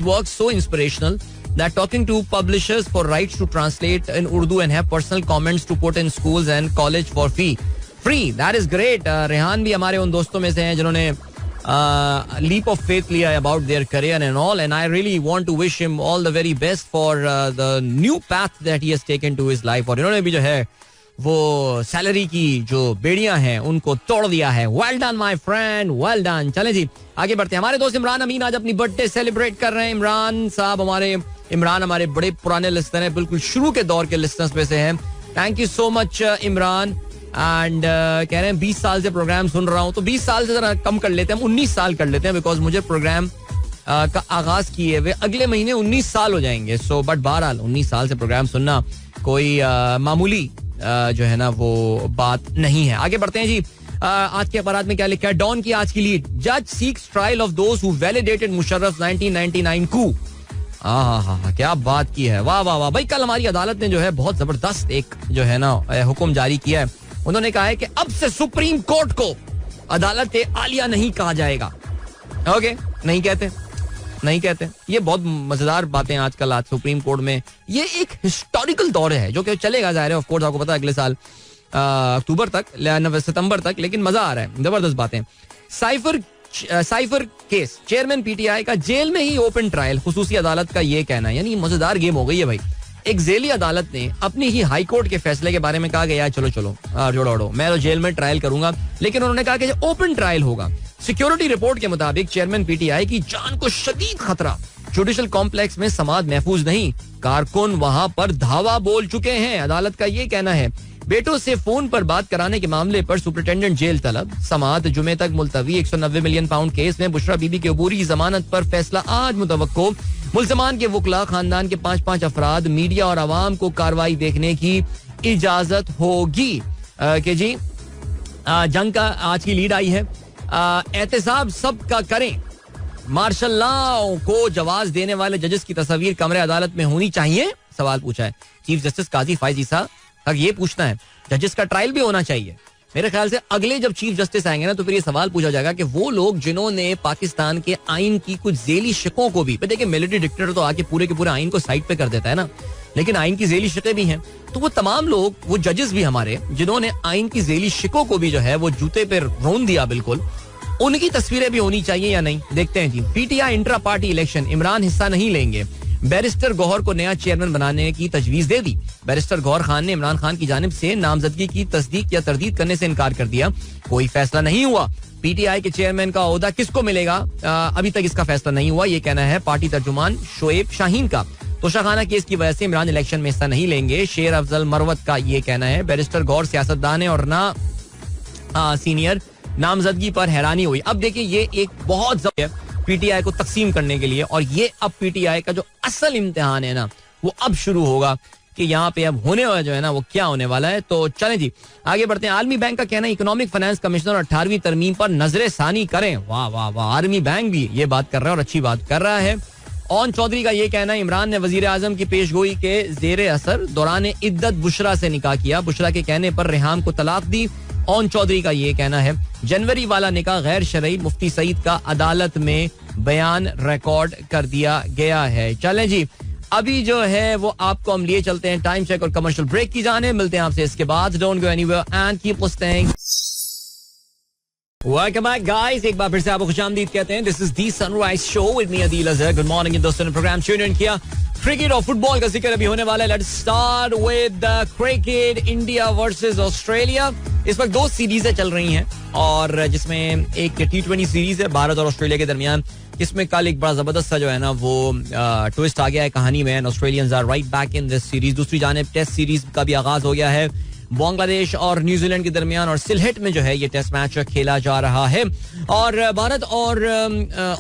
work so inspirational that talking to publishers for rights to translate in Urdu and have personal comments to put in schools and college for free. That is great. Rehan भी हमारे उन दोस्तों में से हैं जिन्होंने leap of faith लिया about their career and all, and I really want to wish him all the very best for the new path that he has taken to his life. और इन्होंने भी जो है वो सैलरी की जो बेड़ियां हैं उनको तोड़ दिया है. Well done my friend, well done. चलें जी, आगे बढ़ते हैं. हमारे दोस्त इमरान अमीन आज अपनी बर्थडे सेलिब्रेट कर रहे हैं. इमरान साहब हमारे बड़े पुराने लिस्टर हैं, बिल्कुल शुरू के दौर के लिस्टर्स में से हैं. Thank you so much Imran. And कह रहे हैं 20 साल से प्रोग्राम सुन रहा हूँ, तो 20 साल से जरा कम कर लेते हैं, हम 19 साल कर लेते हैं, बिकॉज मुझे प्रोग्राम का आगाज किए हुए अगले महीने 19 साल हो जाएंगे. सो बट बहरहाल 19 साल से प्रोग्राम सुनना कोई मामूली जो है ना वो बात नहीं है. आगे बढ़ते हैं जी. आज के अखबार में क्या लिखा है. डॉन की आज की लीड. जज seeks trial of those who validated Musharraf 1999 coup. हाँ, क्या बात की है. वाह वाह वाह भाई. कल हमारी अदालत ने जो है बहुत जबरदस्त एक जो है ना हुक्म जारी किया है. उन्होंने कहा है कि अब से सुप्रीम कोर्ट को अदालत आलिया नहीं कहा जाएगा. ओके, नहीं कहते. ये बहुत मजेदार बातें आजकल आज सुप्रीम कोर्ट में. ये एक हिस्टोरिकल दौर है जो कि चलेगा जाहिर है. ऑफ कोर्स आपको पता है अगले साल अक्टूबर तक, सितंबर तक. लेकिन मजा आ रहा है, जबरदस्त बातें. Cipher case. चेयरमैन पीटीआई का जेल में ही ओपन ट्रायल. खुसूसी अदालत का ये कहना है. यानी मजेदार गेम हो गई है भाई. एक जेली अदालत ने अपनी ही हाई कोर्ट के फैसले के बारे में कहा गया चलो जोड़ो मैं तो जेल में ट्रायल करूंगा. लेकिन उन्होंने कहा कि ओपन ट्रायल होगा. सिक्योरिटी रिपोर्ट के मुताबिक चेयरमैन पीटीआई की जान को शदीद खतरा. जुडिशल कॉम्प्लेक्स में समाअत महफूज नहीं. कारकुन वहां पर धावा बोल चुके हैं. अदालत का ये कहना है. बेटों से फोन पर बात कराने के मामले पर सुपरिटेंडेंट जेल तलब. समाअत जुमे तक मुलतवी. 190 मिलियन पाउंड केस में बुशरा बीबी की अबूरी जमानत पर फैसला आज मुतवक्को. मुल्ज़मान के वकला, खानदान के 5 अफराद, मीडिया और आवाम को कार्रवाई देखने की इजाजत होगी. कि जी जंग का आज की लीड आई है. एहतसाब सबका करें. मार्शल लॉ को जवाज देने वाले जजेस की तस्वीर कमरे अदालत में होनी चाहिए. सवाल पूछा है चीफ जस्टिस काजी फायज ईसा. ये पूछना है जजेस का ट्रायल भी होना चाहिए. मेरे ख्याल से अगले जब चीफ जस्टिस आएंगे ना तो फिर ये सवाल पूछा जाएगा कि वो लोग जिन्होंने पाकिस्तान के आइन की कुछ जेली शिकों को भी, देखिए मिलिट्री डिक्टेटर तो आके पूरे के पूरे आइन को साइड पे कर देता है ना, लेकिन आइन की जेली शिकें भी हैं. तो वो तमाम लोग, वो जजेस भी हमारे जिन्होंने आइन की जेली शिकों को भी जो है वो जूते पे रोन दिया बिल्कुल, उनकी तस्वीरें भी होनी चाहिए या नहीं. देखते हैं जी. PTI intra party election. Imran हिस्सा नहीं लेंगे. बैरिस्टर गौहर को नया चेयरमैन बनाने की तजवीज दे दी. बैरिस्टर गौहर खान ने इमरान खान की जानिब से नामजदगी की तस्दीक या तरदीद करने से इनकार कर दिया. कोई फैसला नहीं हुआ. पीटीआई के चेयरमैन का ओहदा किसको मिलेगा, अभी तक इसका फैसला नहीं हुआ. ये कहना है पार्टी तर्जुमान शोएब शाहीन का. तोशाखाना केस की वजह से इमरान इलेक्शन में हिस्सा नहीं लेंगे. शेर अफजल मरवत का ये कहना है. बैरिस्टर गौहर सियासतदान है और ना सीनियर. नामजदगी पर हैरानी हुई. अब देखिए ये एक बहुत जबरदस्त पीटीआई को तकसीम करने के लिए, और ये अब पीटीआई का जो असल इम्तिहान है ना वो अब शुरू होगा कि यहाँ पे अब होने वाला जो है ना वो क्या होने वाला है. तो चलें जी आगे बढ़ते हैं. आर्मी बैंक का कहना है इकोनॉमिक फाइनेंस कमिश्नर 18वीं तरमीम पर नजरे सानी करें. वाह वाह वाह. आर्मी बैंक भी ये बात कर रहा है और अच्छी बात कर रहा है. ओन चौधरी का ये कहना है इमरान ने वजीर आजम की पेशगोई के जेर असर दौरान इद्दत बुशरा से निकाह किया. बुशरा के कहने पर रेहाम को तलाक दी. ओन चौधरी का ये कहना है जनवरी वाला निकाह गैर शरई. मुफ्ती सईद का अदालत में बयान रिकॉर्ड कर दिया गया है. चलें जी अभी जो है वो आपको हम लिए चलते हैं टाइम चेक और कमर्शियल ब्रेक की जाने. मिलते हैं आपसे इसके बाद. Don't go anywhere and keep listening. Welcome back guys. एक बार फिर से आपको खुशामदीद कहते हैं. This is the sunrise show with me Adeel Azhar. Good morning दोस्तों ने प्रोग्राम ट्यून इन किया. क्रिकेट और फुटबॉल का जिक्र अभी होने वाला है. Let's start with the cricket. India versus Australia. इस वक्त 2 सीरीजें चल रही हैं और जिसमें एक T20 सीरीज है भारत और ऑस्ट्रेलिया के दरमियान. इसमें कल एक बड़ा जबरदस्त सा जो है ना वो ट्विस्ट आ गया है कहानी में. Australians are right back in this series. दूसरी जानिब टेस्ट सीरीज का भी आगाज हो गया है बांग्लादेश और न्यूजीलैंड के दरमियान, और सिलहट में जो है ये टेस्ट मैच खेला जा रहा है. और भारत और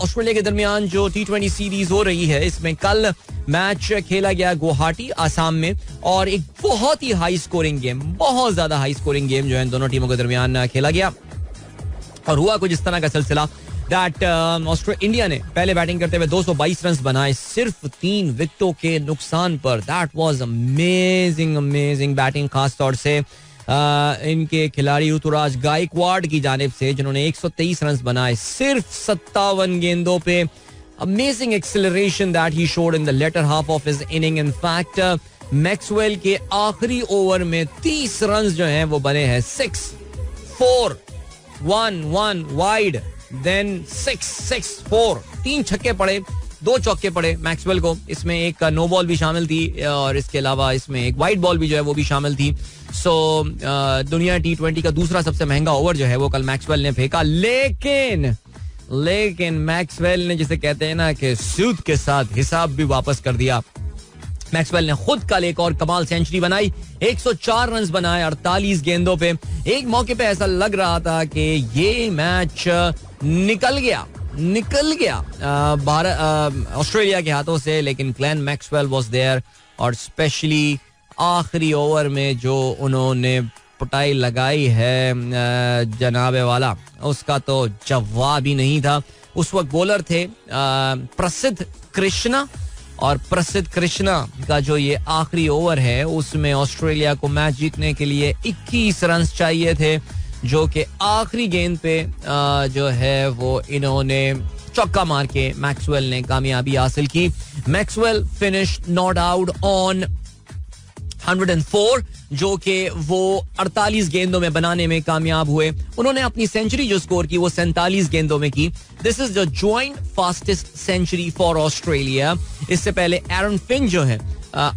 ऑस्ट्रेलिया के दरमियान जो T20 सीरीज हो रही है इसमें कल मैच खेला गया गुवाहाटी आसाम में, और एक बहुत ही हाई स्कोरिंग गेम, बहुत ज्यादा हाई स्कोरिंग गेम जो है इन दोनों टीमों के दरमियान खेला गया. और हुआ कुछ इस तरह का सिलसिला दैट इंडिया ने पहले बैटिंग करते हुए 222 रन बनाए सिर्फ 3 विकेटों के नुकसान पर. दैट वाज अमेजिंग बैटिंग, खास तौर से इनके खिलाड़ी ऋतुराज गायकवाड़ की जानिब से जिन्होंने 123 रन बनाए सिर्फ 57 गेंदों पे. Amazing acceleration that he showed in the latter half of his inning. In fact Maxwell के आखिरी ओवर में 30 रन जो हैं वो बने हैं. 6, 4, 1 वाइड, देन 6, 4. 3 छक्के पड़े, 2 चौके पड़े मैक्सवेल को. इसमें एक नो बॉल भी शामिल थी और इसके अलावा इसमें एक वाइड बॉल भी जो है वो भी शामिल थी. सो दुनिया T20 का दूसरा सबसे महंगा ओवर जो है वो कल मैक्सवेल ने फेंका. लेकिन मैक्सवेल ने, जिसे कहते हैं ना कि सूद के साथ हिसाब भी वापस कर दिया. मैक्सवेल ने खुद कल एक और कमाल सेंचुरी बनाई. 104 रन बनाए 48 गेंदों पे. एक मौके पे ऐसा लग रहा था कि ये मैच निकल गया, निकल गया भारत ऑस्ट्रेलिया के हाथों से, लेकिन ग्लेन मैक्सवेल वाज देयर और स्पेशली आखिरी ओवर में जो उन्होंने पुटाई लगाई है जनाबे वाला, उसका तो जवाब ही नहीं था. उस वक्त बॉलर थे प्रसिद्ध कृष्णा, और प्रसिद्ध कृष्णा का जो ये आखिरी ओवर है उसमें ऑस्ट्रेलिया को मैच जीतने के लिए 21 रन चाहिए थे, जो कि आखिरी गेंद पे जो है वो इन्होंने चौका मार के मैक्सवेल ने कामयाबी हासिल की. Maxwell finish not out on 104, जो कि वो 48 गेंदों में बनाने में कामयाब हुए. उन्होंने अपनी सेंचुरी जो स्कोर की वो 47 गेंदों में की. This is the joint fastest century for Australia. इससे पहले एरन फिंच जो है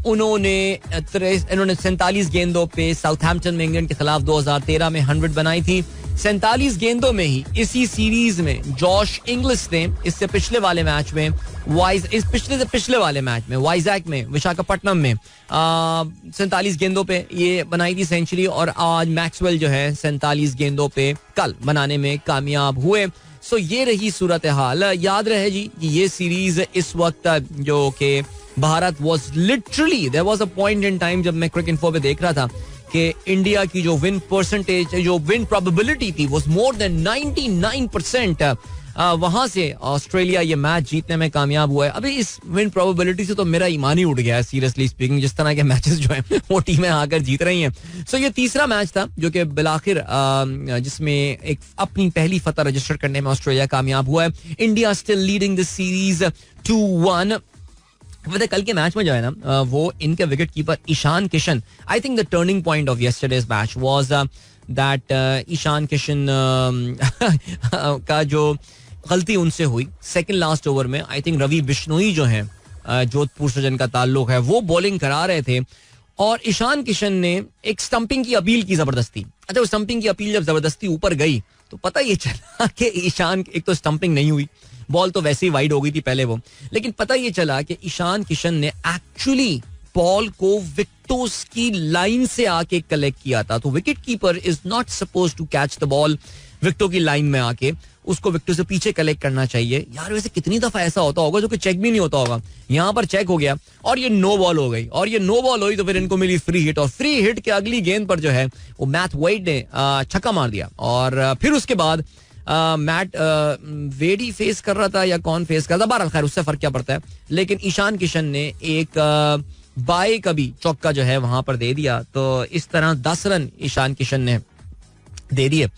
उन्होंने 47 गेंदों पे साउथहैम्पटन में इंग्लैंड के खिलाफ 2013 में 100 बनाई थी. 47 गेंदों में ही इसी सीरीज में जॉश इंग्लिश ने इससे पिछले वाले मैच में पिछले वाले मैच में वाइजैक में विशाखापट्टनम में 47 गेंदों पे ये बनाई थी सेंचुरी, और आज मैक्सवेल जो है 47 गेंदों पे कल बनाने में कामयाब हुए. सो ये रही सूरत हाल. याद रहे जी कि ये सीरीज इस वक्त जो कि Bharat was literally there was a point in time जब मैं क्रिकेट इन्फो पे देख रहा था कि इंडिया की जो विन परसेंटेज, जो विन प्रोबेबिलिटी थी वॉज मोर देन 99%. वहां से ऑस्ट्रेलिया ये मैच जीतने में कामयाब हुआ है. अभी इस विन प्रोबेबिलिटी से तो मेरा ईमान ही उठ गया है सीरियसली स्पीकिंग, जिस तरह के मैचेस जो हैं वो टीमें आकर जीत रही हैं. सो ये तीसरा मैच था जो कि बिलाखिर जिसमें एक अपनी पहली फतह रजिस्टर करने में ऑस्ट्रेलिया कामयाब हुआ है. India still leading the series 2-1. कल के मैच में जो है ना वो इनके wicket keeper Ishan Kishan, I think the turning point of yesterday's match was that Ishan Kishan का जो गलती उनसे हुई सेकंड लास्ट ओवर में. आई थिंक रवि बिश्नोई जो है जोधपुर से जिनका ताल्लुक है वो बॉलिंग करा रहे थे, और ईशान किशन ने एक स्टंपिंग की अपील की जबरदस्ती. अच्छा, वो स्टंपिंग की अपील जब जबरदस्ती ऊपर गई तो पता ये चला कि ईशान, एक तो स्टंपिंग नहीं हुई, बॉल तो वैसे ही वाइड हो गई थी पहले वो, लेकिन पता ये चला कि ईशान किशन ने एक्चुअली बॉल को विकेट्स की लाइन से आके कलेक्ट किया था. तो wicket keeper is not suppose to catch the ball विकेटों की लाइन में आके, उसको विकेटों से पीछे कलेक्ट करना चाहिए. यार वैसे कितनी दफा ऐसा होता होगा जो कि चेक भी नहीं होता होगा. यहाँ पर चेक हो गया और ये नो बॉल हो गई, और ये नो बॉल हुई तो फिर इनको मिली फ्री हिट, और फ्री हिट के अगली गेंद पर जो है वो मैथ वेड ने छक्का मार दिया. और फिर उसके बाद मैट वेडी फेस कर रहा था या कौन फेस कर रहा था, बहरहाल खैर उससे फर्क क्या पड़ता है. लेकिन ईशान किशन ने एक बाय कभी चौका जो है वहां पर दे दिया. तो इस तरह 10 रन ईशान किशन ने दे दिए,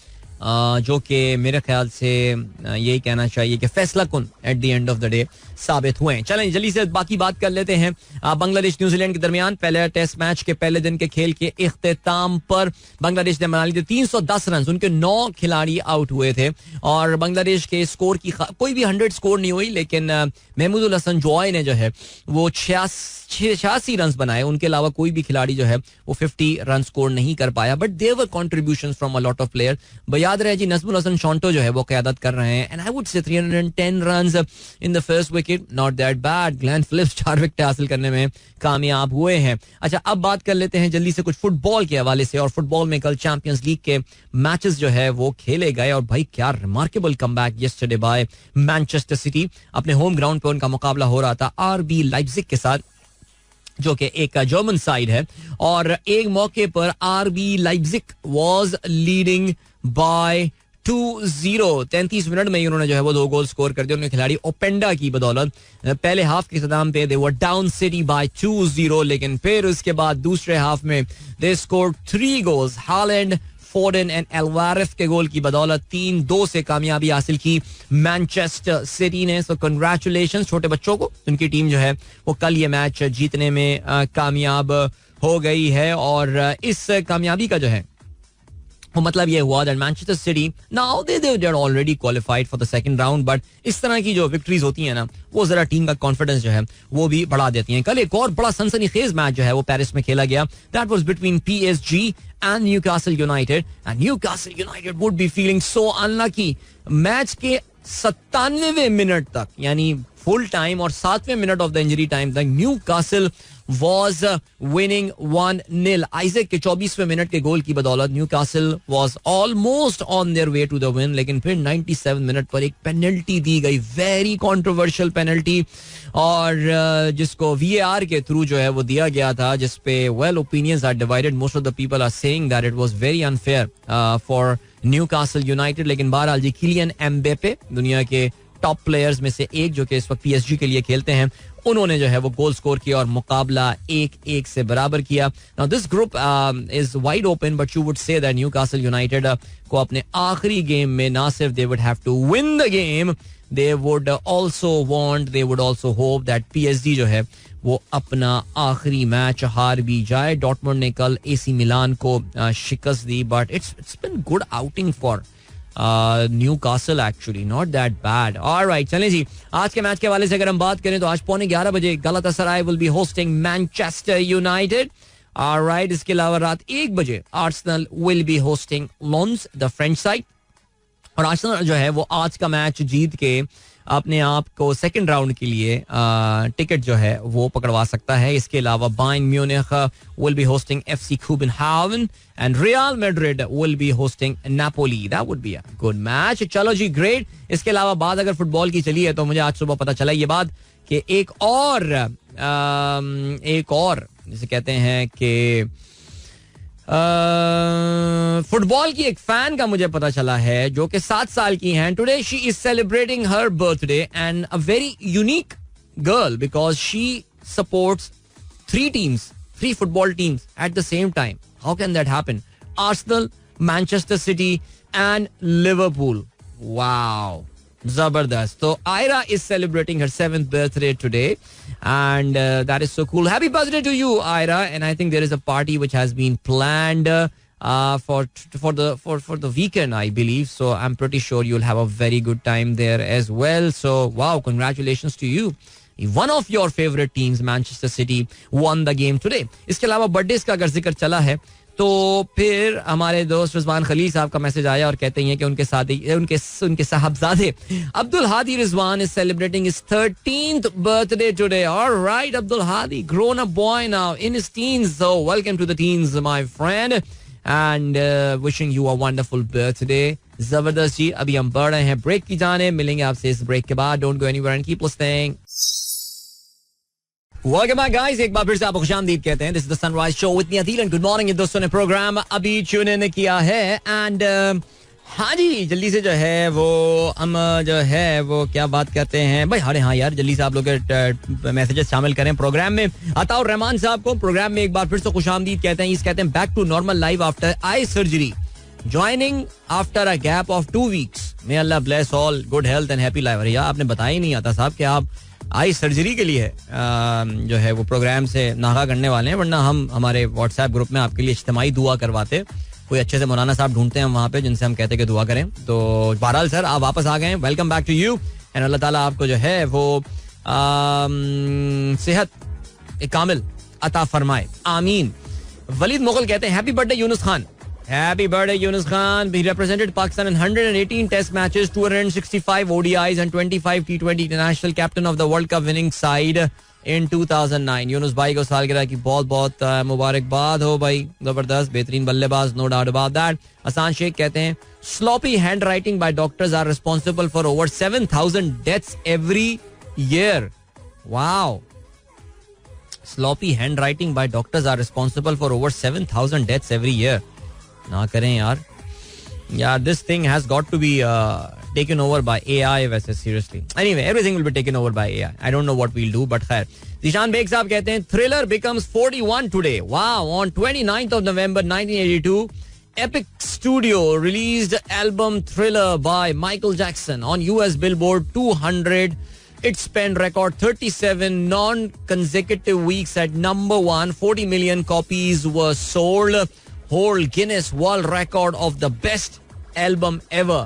जो कि मेरे ख्याल से यही कहना चाहिए कि फैसला कुन at the end of the day साबित हुए. चलें जल्दी से बाकी बात कर लेते हैं. बांग्लादेश न्यूजीलैंड के दरमियान पहले टेस्ट मैच के पहले दिन के खेल के इख्तिताम पर बांग्लादेश ने बना ली थी 310 रन. उनके 9 खिलाड़ी आउट हुए थे, और बांग्लादेश के स्कोर की कोई भी 100 स्कोर नहीं हुई, लेकिन महमूदुल हसन जॉय ने जो है वो 86 रन बनाए. उनके अलावा कोई भी खिलाड़ी जो है वो 50 रन स्कोर नहीं कर पाया, but there were contributions from a lot of player. याद रहे जी नजमुल हसन शॉन्टो जो है वो क़यादत कर रहे हैं, and I would say 310 runs in the first wicket, not that bad. Glenn Phillips 4 wicket हासिल करने में कामयाब हुए हैं. अच्छा, अब बात कर लेते हैं जल्दी से कुछ फुटबॉल के हवाले से. और फुटबॉल में कल चैंपियंस लीग के मैचेस जो है वो खेले गए, और भाई क्या remarkable comeback yesterday by Manchester City. अपने होम ग्राउंड पर उनका मुकाबला हो रहा था आरबी लाइप्जिग के साथ, जो कि एक जर्मन साइड है, और एक मौके पर RB Leipzig was leading by 2-0. 33 minute में ही उन्होंने जो है वो 2 गोल स्कोर कर दिए. उनके खिलाड़ी ओपेंडा की बदौलत पहले हाफ के इख्तिताम पे they were down City by 2-0, लेकिन फिर उसके बाद दूसरे हाफ में they scored 3 goals. Haaland, Foden and Alvarez के गोल की बदौलत 3-2 से कामयाबी हासिल की मैनचेस्टर सिटी ने. सो कंग्रेचुलेशंस छोटे बच्चों को, उनकी टीम जो है वो कल ये मैच जीतने में कामयाब हो गई है. और इस कामयाबी का जो है वो मतलब ये हुआ that Manchester City now they are already qualified for the second round, but इस तरह की जो विक्ट्रीज होती है ना वो जरा टीम का कॉन्फिडेंस जो है वो भी बढ़ा देती हैं. कल एक और बड़ा सनसनीखेज मैच जो है वो पेरिस में खेला गया. That was between PSG and Newcastle United, and Newcastle United would be feeling so unlucky. Match के 97वें मिनट तक, यानी फुल टाइम और 7वें minute of the injury time तक न्यूकासल was winning 1-0. आइजैक के 24वें मिनट के गोल की बदौलत Newcastle was almost on their way to the win, लेकिन फिर 97 मिनट पर एक पेनल्टी दी गई, वेरी कंट्रोवर्शियल पेनल्टी, और जिसको VAR के थ्रू जो है वो दिया गया था, जिसपे well opinions are divided. Most of the people are saying that it was very unfair for Newcastle United. लेकिन बहरहाल जी, किलियन एम्बेपे दुनिया के टॉप प्लेयर्स में से एक, जो कि इस वक्त PSG के लिए खेलते हैं, उन्होंने जो है वो गोल स्कोर किया और मुकाबला 1-1 से बराबर किया. Now this group is wide open, but you would say that Newcastle United को अपने आखिरी गेम में ना सिर्फ they would have to win the game, they would also hope that PSG जो है वो अपना आखिरी मैच हार भी जाए. डॉर्टमुंड ने कल AC मिलान को शिकस्त दी, but it's been good outing for Newcastle actually, not that bad. Alright, चलें जी, आज के मैच के हवाले से अगर हम बात करें तो आज 11:15 बजे Galatasaray will be hosting Manchester United. Alright, इसके अलावा रात 1 बजे Arsenal will be hosting Lens, the French side. और आर्सेनल जो है वो आज का मैच जीत के अपने आप को सेकंड राउंड के लिए टिकट जो है वो पकड़वा सकता है. इसके अलावा Bayern Munich will be hosting FC Copenhagen and real Madrid will be hosting Napoli. That would be a good match. चलो जी, ग्रेट. इसके अलावा बात अगर फुटबॉल की चली है तो मुझे आज सुबह पता चला ये बात कि एक और जिसे कहते हैं कि फुटबॉल की एक फैन का मुझे पता चला है, जो कि 7 साल की हैं. Today she is celebrating her birthday and a very unique girl because she supports 3 football teams at the same time. How can that happen? Arsenal, Manchester City and Liverpool. Wow, जबरदस्त. तो Ayra is celebrating her 7th birthday today and that is so cool. Happy birthday to you, Ira. And I think there is a party which has been planned for the weekend, I believe. So I'm pretty sure you'll have a very good time there as well. So wow, congratulations to you. One of your favorite teams, Manchester City, won the game today. इसके अलावा birthdays का अगर जिक्र चला है तो फिर हमारे दोस्त रिजवान खलील साहब का मैसेज आया और कहते हैं कि उनके साहबजादे Abdul Hadi Rizwan is celebrating his 13th birthday today. Alright, Abdul Hadi, grown up boy now in his teens, so welcome to the teens, my friend, and wishing you a wonderful birthday. जबरदस्त जी. अभी हम बढ़ रहे हैं ब्रेक की जाने, मिलेंगे आपसे इस ब्रेक के बाद. Don't go anywhere and keep listening. Welcome back, guys. एक बार फिर से आपको खुशामदीद कहते हैं. This is the Sunrise Show with me, Adil, and good morning. ये दोस्तों ने प्रोग्राम अभी ट्यून इन किया है एंड हाँ जी, जल्दी से जो है वो हम जो है वो क्या बात करते हैं भाई. अरे हाँ यार, जल्दी से आप लोग मैसेजेस शामिल करें प्रोग्राम में. अताउर रहमान साहब को प्रोग्राम में एक बार फिर से खुशामदीद कहते हैं. कहते हैं back to normal life after eye surgery, joining after a gap of 2 weeks. May Allah bless all, good health and happy life. अरे यार, आपने बताया ही नहीं आता साहब कि आप आई सर्जरी के लिए जो है वो प्रोग्राम से नागा करने वाले हैं, वरना हम हमारे व्हाट्सएप ग्रुप में आपके लिए इज्तिमाई दुआ करवाते. कोई अच्छे से मौलाना साहब ढूंढते हैं वहाँ पे जिनसे हम कहते हैं कि दुआ करें. तो बहरहाल सर, आप वापस आ गए, welcome back to you and Allah Taala आपको जो है वो सेहत कामिल अता फरमाए, आमीन. वलीद मुगल कहते हैं happy birthday Yunus Khan. Happy birthday, Yunus Khan. He represented Pakistan in 118 test matches, 265 ODIs and 25 T20 international, captain of the World Cup winning side in 2009. Yunus भाई को सालगिरह की बहुत बहुत मुबारकबाद हो भाई. जबरदस्त, बेहतरीन बल्लेबाज, no doubt about that. Hasan Sheikh कहते हैं sloppy handwriting by doctors are responsible for over 7,000 deaths every year. Wow. Sloppy handwriting by doctors are responsible for over 7,000 deaths every year. ना करें यार. This thing has got to be taken over by AI वैसे, seriously. Anyway, everything will be taken over by AI. I don't know what we'll do, but खैर. Zeeshan bag साहब कहते हैं Thriller becomes 41 today. Wow, on 29th of November 1982, Epic Studio released album Thriller by Michael Jackson on US Billboard 200. It spent record 37 non-consecutive weeks at number 1. 40 million copies were sold. Hold Guinness World Record of the best album ever.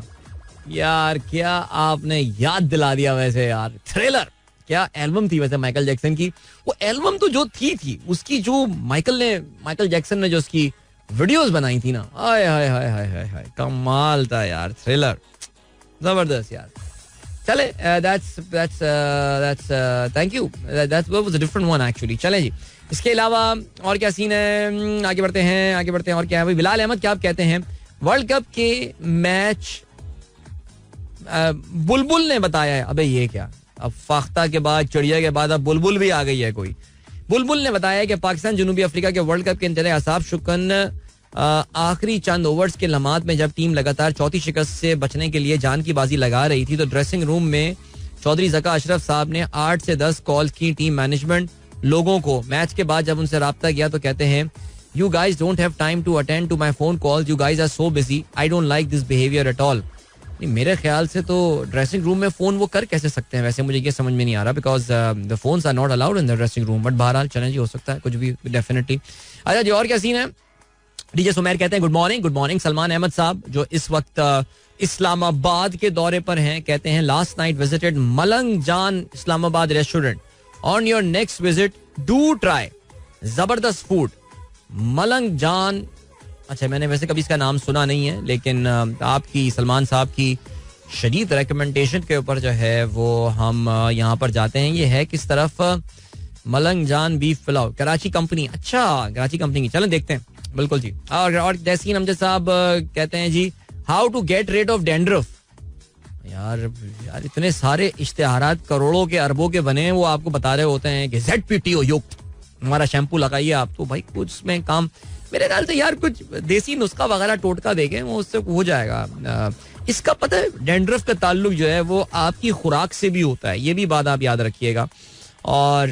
यार क्या आपने याद दिला दिया वैसे यार. Thriller क्या album थी वैसे माइकल जैक्सन की. वो एल्बम तो जो थी उसकी जो माइकल जैक्सन ने जो उसकी वीडियोस बनाई थी ना, हाय हाय हाय हाय हाय हाय, कमाल था यार. थ्रिलर जबरदस्त यार. चले, thank you, that was a different one actually. चले जी, इसके अलावा और क्या सीन है, आगे बढ़ते हैं. और क्या है भाई, बिलाल अहमद क्या आप कहते हैं, वर्ल्ड कप के मैच बुलबुल ने बताया है. अबे ये क्या, अब फाख्ता के बाद चिड़िया के बाद अब बुलबुल भी आ गई है कोई. बुलबुल ने बताया कि पाकिस्तान जनूबी अफ्रीका के वर्ल्ड कप के इंतज़ार आसाब शुकन आखिरी चंद ओवर्स के लम्हात में जब टीम लगातार चौथी शिकस्त से बचने के लिए जान की बाजी लगा रही थी तो ड्रेसिंग रूम में चौधरी ज़का अशरफ साहब ने 8 से 10 कॉल की टीम मैनेजमेंट लोगों को. मैच के बाद जब उनसे रब्ता किया तो कहते हैं, you guys don't have time to attend to my phone calls, you guys are so busy, I don't like this behaviour at all. मेरे ख्याल से तो ड्रेसिंग रूम में फोन वो कर कैसे सकते हैं, वैसे मुझे ये समझ में नहीं आ रहा, because the phones are not allowed in the dressing room. But बहरहाल चलें जी, हो सकता है कुछ भी डेफिनेटली. अच्छा जी, और क्या सीन है. डीजे सुमेर कहते हैं गुड मॉर्निंग. सलमान अहमद साहब जो इस वक्त इस्लामाबाद के दौरे पर हैं, कहते हैं लास्ट नाइट विजिटेड मलंग जान Islamabad restaurant, on your next visit do try जबरदस्त फूड. मलंग जान, अच्छा मैंने वैसे कभी इसका नाम सुना नहीं है, लेकिन आपकी सलमान साहब की शदीद रिकमेंडेशन के ऊपर जो है वो हम यहाँ पर जाते हैं. ये है किस तरफ, मलंग जान बीफ पुलाव, कराची कंपनी. अच्छा, कराची कंपनी की, चलें देखते हैं. बिल्कुल जी. और जैसीन अमजद साहब कहते हैं जी, how to get rid of dandruff. यार इतने सारे इश्तेहारात करोड़ों के अरबों के बने हैं, वो आपको बता रहे होते हैं कि ZPTO युक्त हमारा शैम्पू लगाइए आप, तो भाई कुछ में काम, मेरे ख्याल से यार कुछ देसी नुस्खा वगैरह टोटका देखें, वो उससे हो जाएगा. इसका पता है डैंड्रफ का ताल्लुक जो है वो आपकी खुराक से भी होता है, ये भी बात आप याद रखिएगा. और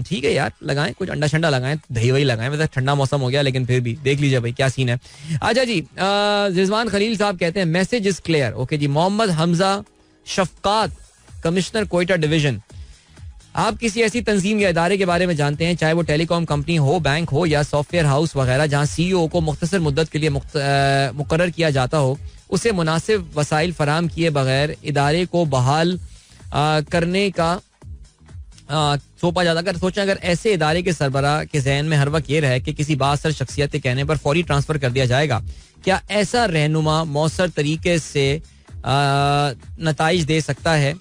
ठीक है यार, लगाएं कुछ अंडा शंडा लगाएं, दही वही लगाएं, मतलब ठंडा मौसम हो गया लेकिन फिर भी देख लीजिए भाई क्या सीन है. अच्छा जी, रिजवान खलील साहब कहते हैं मैसेज इज क्लियर. ओके जी. मोहम्मद हमजा शफकात, कमिश्नर कोयटा डिवीजन, आप किसी ऐसी तंजीम या इदारे के बारे में जानते हैं, चाहे वो टेलीकॉम कंपनी हो, बैंक हो या सॉफ्टवेयर हाउस वगैरह, जहां CEO को मुख्तसर मुद्दत के लिए मुकर्रर किया जाता हो, उसे मुनासिब वसाइल फराम किए बगैर इदारे को बहाल करने का सोचा जाता. अगर सोचें, अगर ऐसे इदारे के सरबराह के जहन में हर वक्त ये रहे कि किसी बासर शख्सियत के कहने पर फौरी ट्रांसफर कर दिया जाएगा, क्या ऐसा रहनुमा मौसर तरीके से नताइज दे सकता है.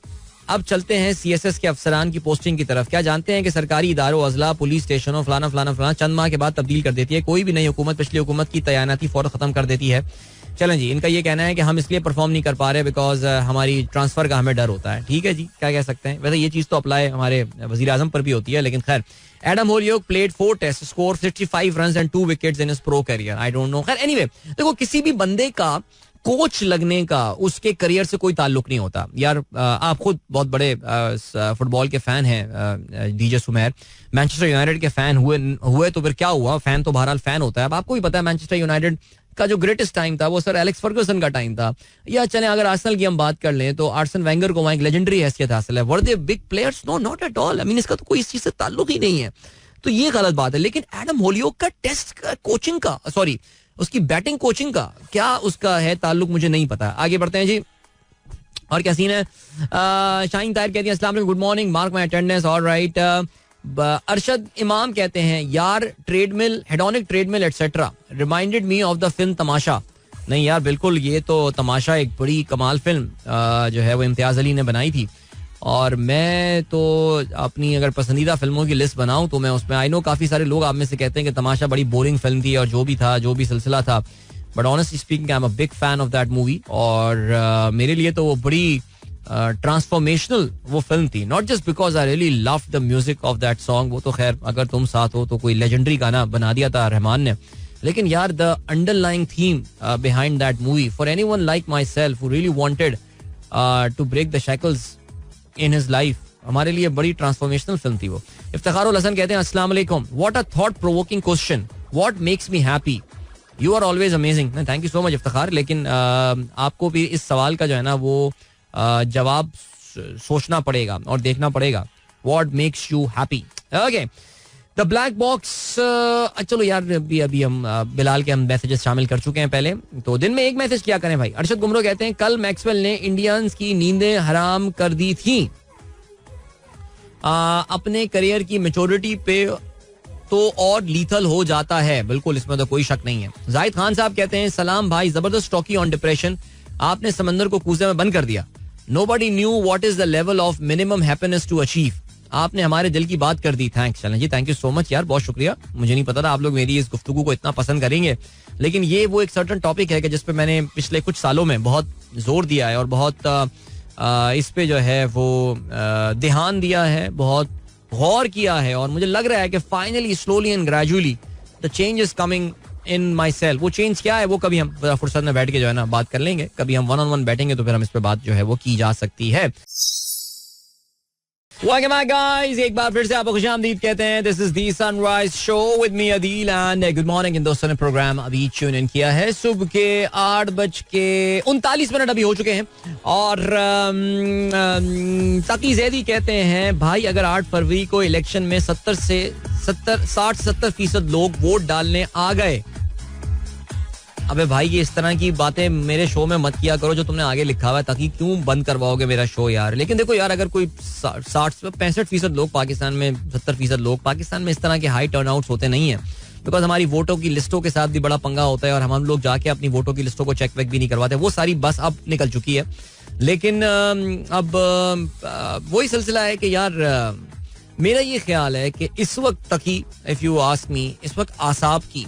अब चलते हैं CSS के अफसरान की पोस्टिंग की तरफ. क्या जानते हैं कि सरकारी इदारों, अजला, पुलिस स्टेशनों फलाना फलाना फलाना चंद माह के बाद तब्दील कर देती है. कोई भी नई हुकूमत पिछली हुकूमत की तैनाती फौरन खत्म कर देती है. चलें जी, इनका ये कहना है कि हम इसलिए परफॉर्म नहीं कर पा रहे बिकॉज हमारी ट्रांसफर का हमें डर होता है. ठीक है जी, क्या कह सकते हैं. वैसे ये चीज़ तो अप्लाई हमारे वजीर आजम पर भी होती है, लेकिन खैर. Adam Hollioake played 4 test, score 65 runs and 2 wickets in his pro career. I don't know. खैर एनीवे, देखो किसी भी बंदे का कोच लगने का उसके करियर से कोई ताल्लुक नहीं होता यार. आप खुद बहुत बड़े फुटबॉल के फैन हैं डीजे सुमेर. मैनचेस्टर यूनाइटेड के फैन हुए तो फिर क्या हुआ, फैन तो बहरहाल फैन होता है. अब आपको भी पता है मैनचेस्टर यूनाइटेड का जो ग्रेटेस्ट टाइम था वो सर एलेक्स फर्गुसन का टाइम था. या चले अगर आर्सेनल की हम बात कर लें तो आर्सन वेंगर को वहां एक लेजेंडरी हैसियत हासिल है. Were they big players? No, not at all. I mean इसका तो कोई इस चीज से ताल्लुक ही नहीं है, तो ये गलत बात है. लेकिन एडम होलियोक का टेस्ट का कोचिंग का, सॉरी उसकी बैटिंग कोचिंग का क्या उसका है ताल्लुक, मुझे नहीं पता. आगे बढ़ते हैं जी, और क्या सीन है. शाहीन ताहिर कहती है अस्सलाम वालेकुम, good morning, mark my attendance, alright. Arshad Imam कहते हैं यार treadmill, hedonic treadmill etcetera reminded me of the film Tamasha. नहीं यार बिल्कुल, ये तो तमाशा एक बड़ी कमाल फिल्म जो है वो इम्तियाज अली ने बनाई थी. और मैं तो अपनी अगर पसंदीदा फिल्मों की लिस्ट बनाऊं तो मैं उसमें, आई नो काफी सारे लोग आप में से कहते हैं कि तमाशा बड़ी बोरिंग फिल्म थी और जो भी था, जो भी सिलसिला था, but honestly speaking I am a big fan of that movie. और मेरे लिए तो वो बड़ी ट्रांसफॉर्मेशनल वो फिल्म थी. Not just because I really love the music of that song, वो तो खैर अगर तुम साथ हो तो कोई लेजेंडरी गाना बना दिया था रहमान ने, लेकिन यार the underlying theme behind that movie for anyone like myself who really wanted to break the shackles in his life, हमारे लिए बड़ी ट्रांसफॉर्मेशनल फिल्म थी वो. इफ्तिखारुल हसन कहते हैं अस्सलाम वालेकुम, what a thought provoking question, what makes me happy, you are always amazing. Thank you so much Iftikhar. लेकिन आपको भी इस सवाल का जो है ना वो जवाब सोचना पड़ेगा और देखना पड़ेगा. What makes you happy. Okay, the black box. चलो यार अभी हम बिलाल के हम मैसेजेस शामिल कर चुके हैं पहले, तो दिन में एक मैसेज क्या करें भाई. अरशद गुमरो कहते हैं कल मैक्सवेल ने इंडियंस की नींदें हराम कर दी थी अपने करियर की मैच्योरिटी पे तो और लीथल हो जाता है. बिल्कुल, इसमें तो कोई शक नहीं है. जाहिद खान साहब कहते हैं सलाम भाई, जबरदस्त टॉकी ऑन डिप्रेशन, आपने समंदर को कूजे में बंद कर दिया. Nobody knew what is the level of minimum happiness to achieve. आपने हमारे दिल की बात कर दी. थैंक्स चलें जी, थैंक यू सो मच यार, बहुत शुक्रिया. मुझे नहीं पता था आप लोग मेरी इस गुफ्तगू को इतना पसंद करेंगे, लेकिन ये वो एक सर्टन टॉपिक है कि जिस पे मैंने पिछले कुछ सालों में बहुत जोर दिया है और बहुत इस पे जो है वो ध्यान दिया है, बहुत गौर किया है, और मुझे लग रहा है कि finally slowly and gradually the change is coming in my self. वो चेंज क्या है वो कभी हम फुर्सत में बैठ के जो है ना बात कर लेंगे. कभी हम 1-on-1 बैठेंगे तो फिर हम इस पे बात जो है वो की जा सकती है. Welcome back guys, एक बार फिर से आपको खुशामदीद कहते हैं. This is the sunrise show with me Adeel and good morning. इन दोस्तों ने प्रोग्राम अभी ट्यून इन किया है. सुबह के 8:39 अभी हो चुके हैं और तकी जैदी कहते हैं भाई अगर 8 फरवरी को इलेक्शन में 60-70% लोग वोट डालने आ गए. अबे भाई ये इस तरह की बातें मेरे शो में मत किया करो जो तुमने आगे लिखा हुआ है, ताकि क्यों बंद करवाओगे मेरा शो यार. लेकिन देखो यार, अगर कोई 60-65% लोग पाकिस्तान में, 70% लोग पाकिस्तान में इस तरह के हाई टर्नआउट्स होते नहीं है, बिकॉज हमारी वोटों की लिस्टों के साथ भी बड़ा पंगा होता है और हम लोग जाके अपनी वोटों की लिस्टों को चेक वेक भी नहीं करवाते. वो सारी बस अब निकल चुकी है. लेकिन अब वही सिलसिला है कि यार मेरा ये ख्याल है कि इस वक्त तक ही, इफ यू आस्क मी, इस वक्त आसाब की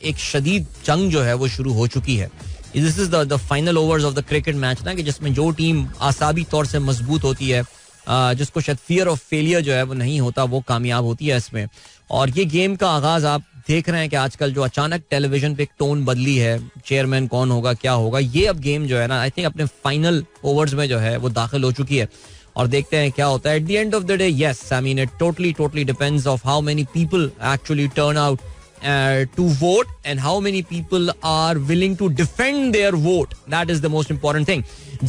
एक शदीद जंग जो है वो शुरू हो चुकी है. This is the final overs of the cricket match ना, कि जिसमें जो टीम आसाबी तौर से मजबूत होती है, जिसको शायद फियर ऑफ फेलियर जो है वो नहीं होता, वो कामयाब होती है इसमें. और ये गेम का आगाज आप देख रहे हैं कि आजकल जो अचानक टेलीविजन पे एक टोन बदली है, चेयरमैन कौन होगा क्या होगा, ये अब गेम जो है ना आई थिंक अपने फाइनल ओवर्स में जो है वो दाखिल हो चुकी है. और देखते हैं क्या होता है. At the end of the day, yes, I mean it totally depends of how many people actually turn out to vote and how many people are willing to defend their vote. That is the most important thing.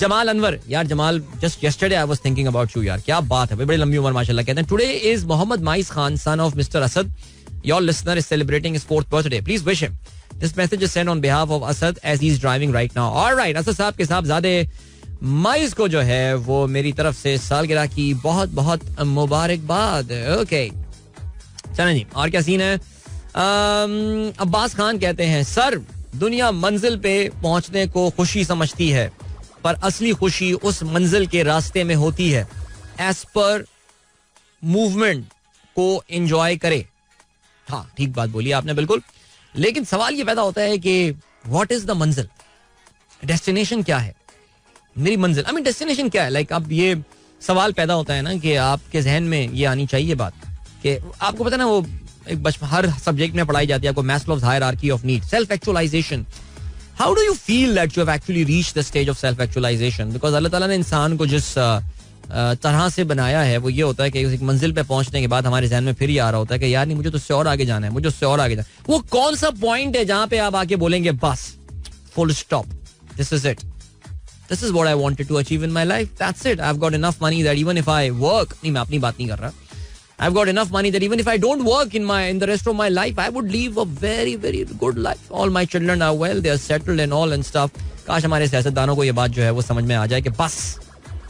Jamal Anwar, यार Jamal, just yesterday I was thinking about you यार, क्या बात है, बड़ी लंबी उम्र माशाल्लाह. कहते हैं today is Mohammad Mais Khan, son of Mr. Asad. Your listener is celebrating his 4th birthday. Please wish him. This message is sent on behalf of Asad as he is driving right now. All right, Asad साहब के साहबजादे माइस को जो है वो मेरी तरफ से सालगिरह की बहुत बहुत मुबारकबाद. ओके चलें जी, और क्या सीन है. अब्बास खान कहते हैं सर, दुनिया मंजिल पे पहुंचने को खुशी समझती है, पर असली खुशी उस मंजिल के रास्ते में होती है. एज पर मूवमेंट को एंजॉय करे. हाँ, ठीक बात बोली आपने बिल्कुल. लेकिन सवाल ये पैदा होता है कि व्हाट इज द मंजिल, डेस्टिनेशन क्या है मेरी मंजिल, आई मीन डेस्टिनेशन क्या है. लाइक अब ये सवाल पैदा होता है ना कि आपके जहन में ये आनी चाहिए बात कि आपको पता ना, वो एक हर सब्जेक्ट में पढ़ाई जाती है आपको, Maslow's hierarchy of needs, self actualisation. How do you feel that you have actually reached the stage of self actualisation? Because Allah Taala ने इंसान को जिस तरह से बनाया है वो ये होता है कि एक मंजिल पे पहुंचने के बाद हमारे जहन में फिर ये आ रहा होता है कि यार नहीं, मुझे तो उससे और आगे जाना है, मुझे उससे और आगे जाना है. वो कौन सा पॉइंट है जहां पे आप आके बोलेंगे बस, full stop, this is it, this is what I wanted to achieve in my life, that's it, I have got enough money that even if I work, नहीं मैं अपनी बात नहीं कर रहा, I've got enough money that even if I don't work in the rest of my life, I would live a very, very good life. All my children are well, they are settled and all and stuff. काश हमारे सियासतदानों को ये बात जो है वो समझ में आ जाए कि बस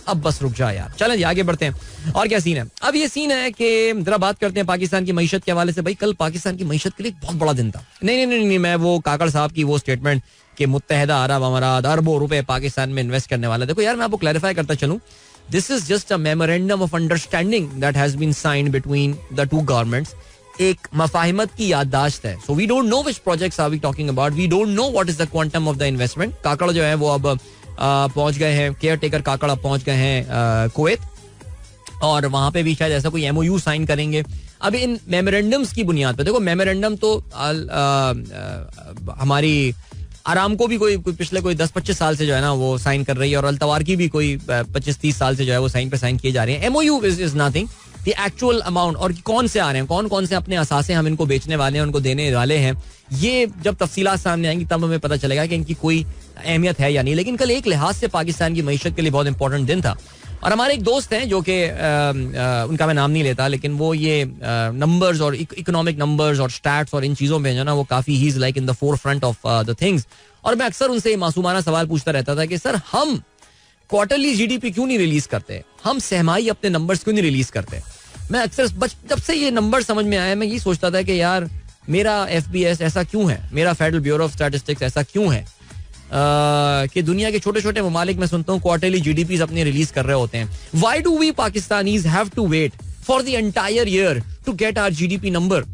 अब बस रुक जाए यार. चलें जी आगे बढ़ते हैं. और क्या सीन है. अब ये सीन है कि जरा बात करते हैं पाकिस्तान की मईशत के हवाले से. भाई कल पाकिस्तान की मईशत के लिए बहुत बड़ा दिन था. नहीं, मैं वो काकड़ साहब की वो स्टेटमेंट कि मुत्तहिदा अरब अमारात अरबों रुपए पाकिस्तान में इन्वेस्ट करने वाला, देखो यार मैं आपको क्लैरिफाई करता चलूं, this is just a memorandum of understanding that has been signed between the two governments. एक मफाहिमत की याददाश्त है. So we don't know which projects are we talking about. We don't know what is the quantum of the investment. काकड़ जो है वो अब पहुंच गए हैं, केयर टेकर काकड़ अब पहुंच गए हैं कुवैत, और वहां पे भी शायद ऐसा कोई MOU साइन करेंगे. अब इन मेमोरेंडम्स की बुनियाद पर देखो, मेमोरेंडम तो हमारी आराम को भी कोई पिछले कोई 10-25 साल से जो है ना वो साइन कर रही है, और अल्तवार की भी कोई 25-30 साल से जो है वो साइन किए जा रहे हैं. MOU is nothing, the actual amount, और कौन से आ रहे हैं, कौन से अपने असासे हम इनको बेचने वाले हैं, उनको देने वाले हैं, ये जब तफसीलात सामने आएंगी तब हमें पता चलेगा कि इनकी कोई अहमियत है या नहीं. लेकिन कल एक लिहाज से पाकिस्तान की मईशत के लिए बहुत इंपॉर्टेंट दिन था. और हमारे एक दोस्त हैं जो कि उनका मैं नाम नहीं लेता, लेकिन वो ये नंबर्स और इकोनॉमिक नंबर्स और स्टैट्स और इन चीज़ों में जो ना वो काफ़ी he is like in the four front of the things. और मैं अक्सर उनसे मासूमाना सवाल पूछता रहता था कि सर हम क्वार्टरली GDP क्यों नहीं रिलीज करते, हम सहमाई अपने नंबर्स क्यों नहीं रिलीज करते. मैं अक्सर जब से ये नंबर समझ में आया मैं ये सोचता था कि यार मेरा FBS ऐसा क्यों है, मेरा फेडरल ब्यूरो ऑफ स्टैटिस्टिक्स ऐसा क्यों है. कि दुनिया के छोटे छोटे ममालिक में सुनता हूँ क्वार्टरली जीडीपी अपने रिलीज कर रहे होते हैं. Why do we Pakistanis have to wait for the entire year to get our GDP number?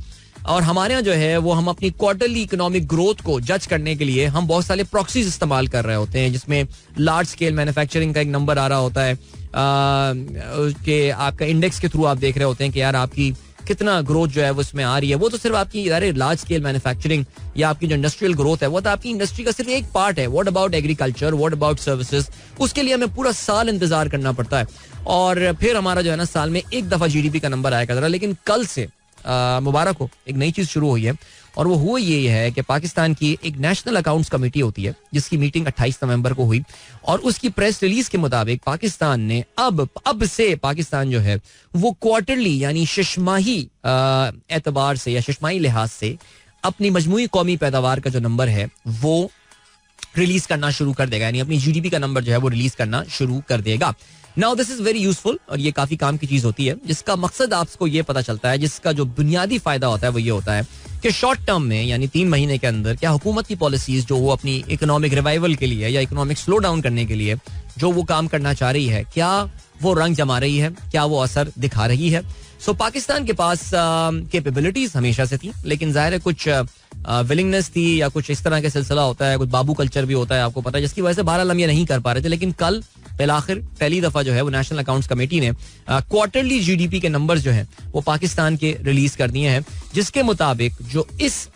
और हमारे यहाँ जो है वो हम अपनी क्वार्टरली इकोनॉमिक ग्रोथ को जज करने के लिए हम बहुत सारे प्रॉक्सीज इस्तेमाल कर रहे होते हैं, जिसमें लार्ज स्केल मैन्युफैक्चरिंग का एक नंबर आ रहा होता है कि आपका इंडेक्स के थ्रू आप देख रहे होते हैं कि यार आपकी कितना ग्रोथ जो है वो इसमें आ रही है. वो तो सिर्फ आपकी यार लार्ज स्केल मैन्युफैक्चरिंग या आपकी जो इंडस्ट्रियल ग्रोथ है वो तो आपकी इंडस्ट्री का सिर्फ एक पार्ट है. What about agriculture, what about services? उसके लिए हमें पूरा साल इंतजार करना पड़ता है और फिर हमारा जो है ना साल में एक दफा जीडीपी का नंबर आया करता है. लेकिन कल से मुबारक हो, एक नई चीज शुरू हुई है और वो हुआ ये है कि पाकिस्तान की एक नेशनल अकाउंट्स कमेटी होती है जिसकी मीटिंग 28 नवंबर को हुई और उसकी प्रेस रिलीज के मुताबिक पाकिस्तान ने अब से पाकिस्तान जो है वो क्वार्टरली यानी शशमाही एतबार से या शशमाही लिहाज से अपनी मजमूई कौमी पैदावार का जो नंबर है वो रिलीज करना शुरू कर देगा, यानी अपनी जीडीपी का नंबर जो है वो रिलीज करना शुरू कर देगा. Now this is very useful और ये काफी काम की चीज होती है जिसका मकसद आपको ये पता चलता है, जिसका जो बुनियादी फायदा होता है वो ये होता है कि शॉर्ट टर्म में यानी 3 महीने के अंदर क्या हुकूमत की पॉलिसीज जो वो अपनी इकोनॉमिक रिवाइवल के लिए या इकोनॉमिक स्लो डाउन करने के लिए जो वो काम करना चाह रही है, क्या वो रंग जमा रही है, क्या वो असर दिखा रही है. सो पाकिस्तान के पास कैपेबिलिटीज हमेशा से थी, लेकिन जाहिर है कुछ विलिंगनेस थी या कुछ इस तरह का सिलसिला होता है, कुछ बाबू कल्चर भी होता है, आपको पता है, जिसकी वजह से बहरहाल हम ये नहीं कर पा रहे थे. लेकिन कल आखिर पहली दफा जो है वो नेशनल अकाउंट्स कमेटी ने क्वार्टरली जीडीपी के नंबर्स जो हैं वो पाकिस्तान के रिलीज कर दिए हैं, जिसके मुताबिक जो इस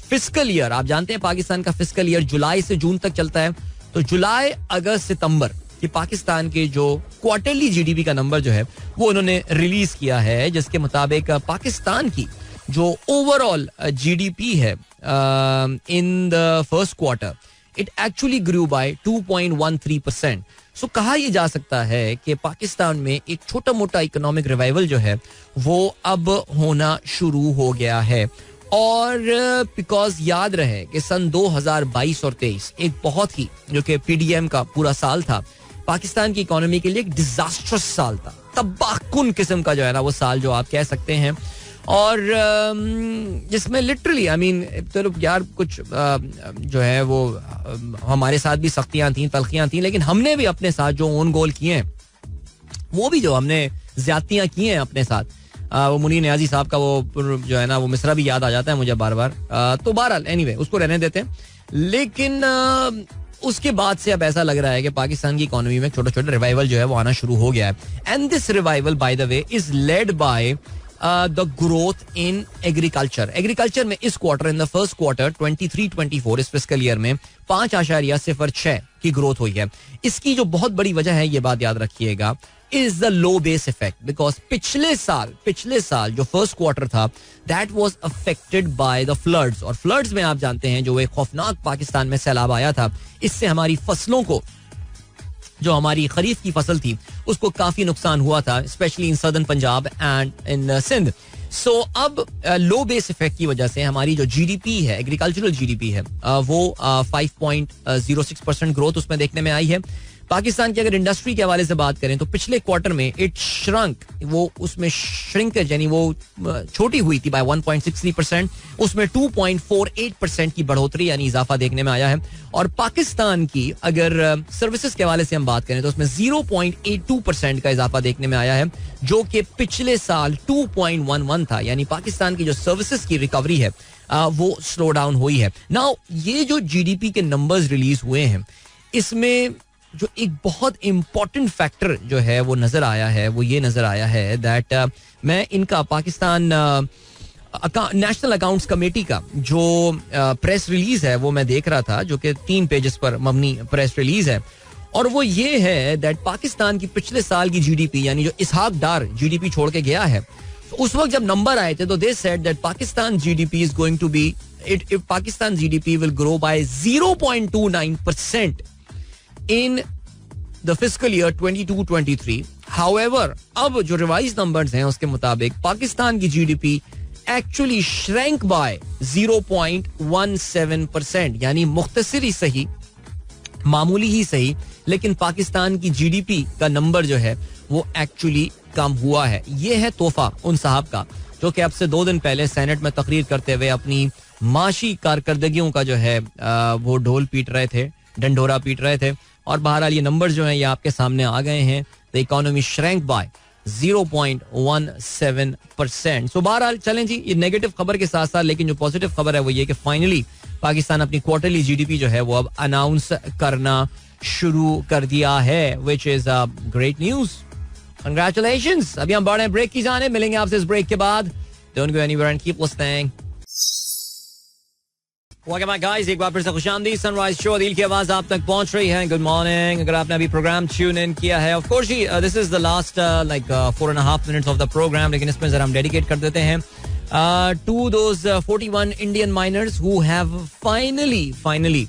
फिस्कल ईयर, आप जानते हैं पाकिस्तान का फिस्कल ईयर जुलाई से जून तक चलता है, तो जुलाई, अगस्त, सितंबर कि पाकिस्तान के जो क्वार्टरली जीडीपी का नंबर जो है वो उन्होंने रिलीज किया है, जिसके मुताबिक पाकिस्तान की जो ओवरऑल जीडीपी है in the first quarter it actually grew by 2.13%. सो कहा यह जा सकता है कि पाकिस्तान में एक छोटा मोटा इकोनॉमिक रिवाइवल जो है वो अब होना शुरू हो गया है. और बिकॉज याद रहे कि सन 2022 और 23 एक बहुत ही जो कि पीडीएम का पूरा साल था, पाकिस्तान की इकोनॉमी के लिए एक डिजास्ट्रस साल था, तबाहकुन किस्म का जो है ना वो साल जो आप कह सकते हैं, और जिसमें लिटरली आई मीन चलो यार कुछ जो है वो हमारे साथ भी सख्तियां थी, तलखियां थी, लेकिन हमने भी अपने साथ जो ओन गोल किए हैं वो भी जो हमने ज्यादतियां की हैं अपने साथ, वो मुनीर नियाजी साहब का वो जो है ना वो मिसरा भी याद आ जाता है मुझे बार बार. तो बहरहाल एनीवे उसको रहने देते हैं. लेकिन उसके बाद से अब ऐसा लग रहा है कि पाकिस्तान की इकोनॉमी में छोटा छोटा रिवाइवल जो है वो आना शुरू हो गया है. And this revival by the way is led by the growth in agriculture में इस quarter, in the first quarter 23-24 इस फिस्कल ईयर में 5.06 की ग्रोथ हुई है. इसकी जो बहुत बड़ी वजह है, ये बात याद रखिएगा, is the low base effect. Because पिछले साल जो फर्स्ट क्वार्टर था that was affected by the floods, और फ्लड्स में आप जानते हैं जो एक खौफनाक पाकिस्तान में सैलाब आया था, इससे हमारी फसलों को, जो हमारी खरीफ की फसल थी, उसको काफी नुकसान हुआ था, specially in southern Punjab and in Sindh. So अब लो बेस इफेक्ट की वजह से हमारी जो जीडीपी है, एग्रीकल्चरल जीडीपी है, वो 5.06% ग्रोथ उसमें देखने में आई है. पाकिस्तान की अगर इंडस्ट्री के हवाले से बात करें तो पिछले क्वार्टर में इट श्रंक, वो उसमें श्रिंकेज यानी वो छोटी हुई थी बाय 1.63%, उसमें 2.48% की बढ़ोतरी यानी इजाफा देखने में आया है. और पाकिस्तान की अगर सर्विसेज के हवाले से हम बात करें तो उसमें 0.82% का इजाफा देखने में आया है, जो कि पिछले साल 2.11 था. यानी पाकिस्तान की जो सर्विसेज की रिकवरी है वो स्लो डाउन हुई है. नाउ ये जो जीडीपी के नंबर्स रिलीज हुए हैं, इसमें जो एक बहुत इंपॉर्टेंट फैक्टर जो है वो नजर आया है, वो ये नजर आया है दैट मैं इनका पाकिस्तान नेशनल अकाउंट्स कमेटी का जो प्रेस रिलीज है वो मैं देख रहा था, जो कि 3 पेजेस पर मबनी प्रेस रिलीज है, और वो ये है दैट पाकिस्तान की पिछले साल की जीडीपी यानी जो इसहाक डार जीडीपी छोड़ के गया है, तो उस वक्त जब नंबर आए थे तो they said that Pakistan GDP is going to be Pakistan GDP will grow by 0.29% in the fiscal year 22-23. However, अब जो रिवाइज नंबर्स हैं उसके मुताबिक पाकिस्तान की जीडीपी एक्चुअली श्रैंक बाय 0.17%, यानी मुख्तसर ही सही, मामूली ही सही, लेकिन पाकिस्तान की जीडीपी का नंबर जो है वो एक्चुअली कम हुआ है. ये है तोहफा उन साहब का जो कि अब से 2 दिन पहले सेनेट में तकरीर करते हुए अपनी माशी कारकर्दगियों का जो है वो ढोल पीट रहे थे, डंडोरा पीट रहे थे. और बहरहाल ये नंबर्स जो हैं ये आपके सामने आ गए हैं. The economy shrank by 0.17%. So बहरहाल चलें जी, ये नेगेटिव खबर के साथ साथ लेकिन जो पॉजिटिव खबर है वो ये कि फाइनली पाकिस्तान अपनी क्वार्टरली जीडीपी जो है वो अब अनाउंस करना शुरू कर दिया है, which is great news. Congratulations. अभी हम बढ़ रहे हैं ब्रेक की जाने, मिलेंगे आपसे इस ब्रेक के बाद. Don't go anywhere and keep listening. Welcome back guys, एक बार फिर से खुशामदीद. सनराइज शो दिल की आवाज आप तक पहुंच रही है. Good morning. अगर आपने अभी प्रोग्राम ट्यून इन किया है, ऑफ कोर्स जी this is the last like 4.5 minutes of the program, लेकिन इसमें जरा हम डेडिकेट कर देते हैं to those 41 Indian miners who have finally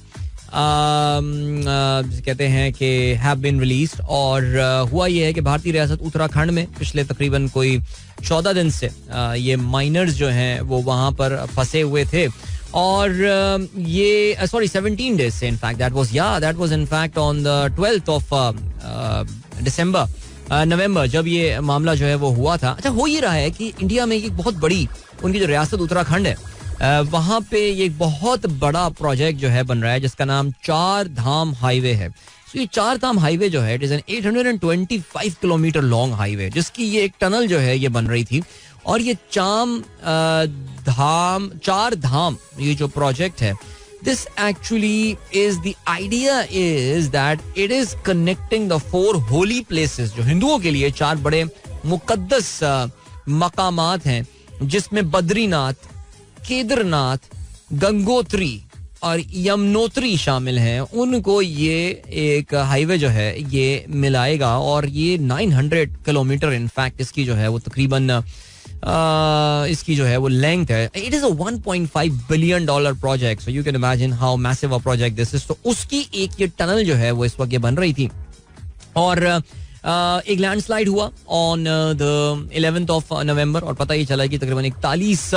कहते हैं कि हैव बीन रिलीज्ड. और हुआ ये है कि भारतीय रियासत उत्तराखंड में पिछले तकरीबन कोई 14 दिन से ये माइनर्स जो हैं वो वहाँ पर फंसे हुए थे. और ये 17 days से in fact that was in fact on the 12th of November जब ये मामला जो है वो हुआ था. अच्छा, हो ये रहा है कि इंडिया में एक बहुत बड़ी उनकी जो रियासत उत्तराखंड है वहाँ पे ये बहुत बड़ा प्रोजेक्ट जो है बन रहा है जिसका नाम 4 धाम हाईवे है. तो ये 4 धाम हाईवे जो है it is an 825 kilometre long highway, जिसकी ये एक टनल जो है ये बन रही थी. और ये 4 धाम ये जो प्रोजेक्ट है, this actually is the idea is that it is connecting the 4 Holi places, जो हिंदुओं के लिए 4 बड़े मुकद्दस मकामात हैं, जिसमें बद्रीनाथ, केदारनाथ, गंगोत्री और यमुनोत्री शामिल हैं. उनको ये एक हाईवे जो है ये मिलाएगा. और ये 900 किलोमीटर इनफैक्ट इसकी जो है वो तकरीबन इसकी जो है वो लेंथ है. It is a $1.5 billion project, so you can imagine how massive a project this is. तो उसकी एक ये टनल जो है वो इस वक्त ये बन रही थी. और एक लैंडस्लाइड हुआ on the 11th of November और पता ही चला कि तकरीबन 41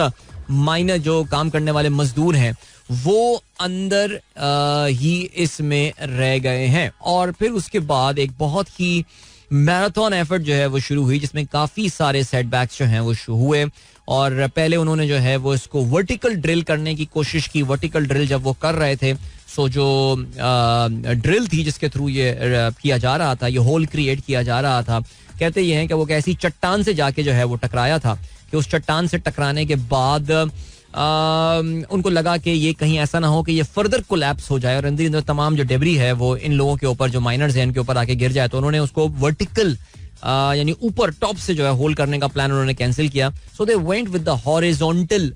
माइनर जो काम करने वाले मजदूर हैं वो अंदर ही इसमें रह गए हैं. और फिर उसके बाद एक बहुत ही मैराथन एफर्ट जो है वो शुरू हुई, जिसमें काफी सारे सेटबैक्स जो हैं वो हुए. और पहले उन्होंने जो है वो इसको वर्टिकल ड्रिल करने की कोशिश की. वर्टिकल ड्रिल जब वो कर रहे थे, सो जो ड्रिल थी जिसके थ्रू ये किया जा रहा था, ये होल क्रिएट किया जा रहा था, कहते ये हैं कि वो कैसी चट्टान से जाके जो है वो टकराया था कि उस चट्टान से टकराने के बाद उनको लगा कि ये कहीं ऐसा ना हो कि ये फर्दर कोलैप्स हो जाए और अंदर तमाम जो डेबरी है वो इन लोगों के ऊपर, जो माइनर्स हैं, इनके ऊपर आके गिर जाए. तो उन्होंने उसको वर्टिकल यानी ऊपर टॉप से जो है होल करने का प्लान उन्होंने कैंसिल किया. So they went with the horizontal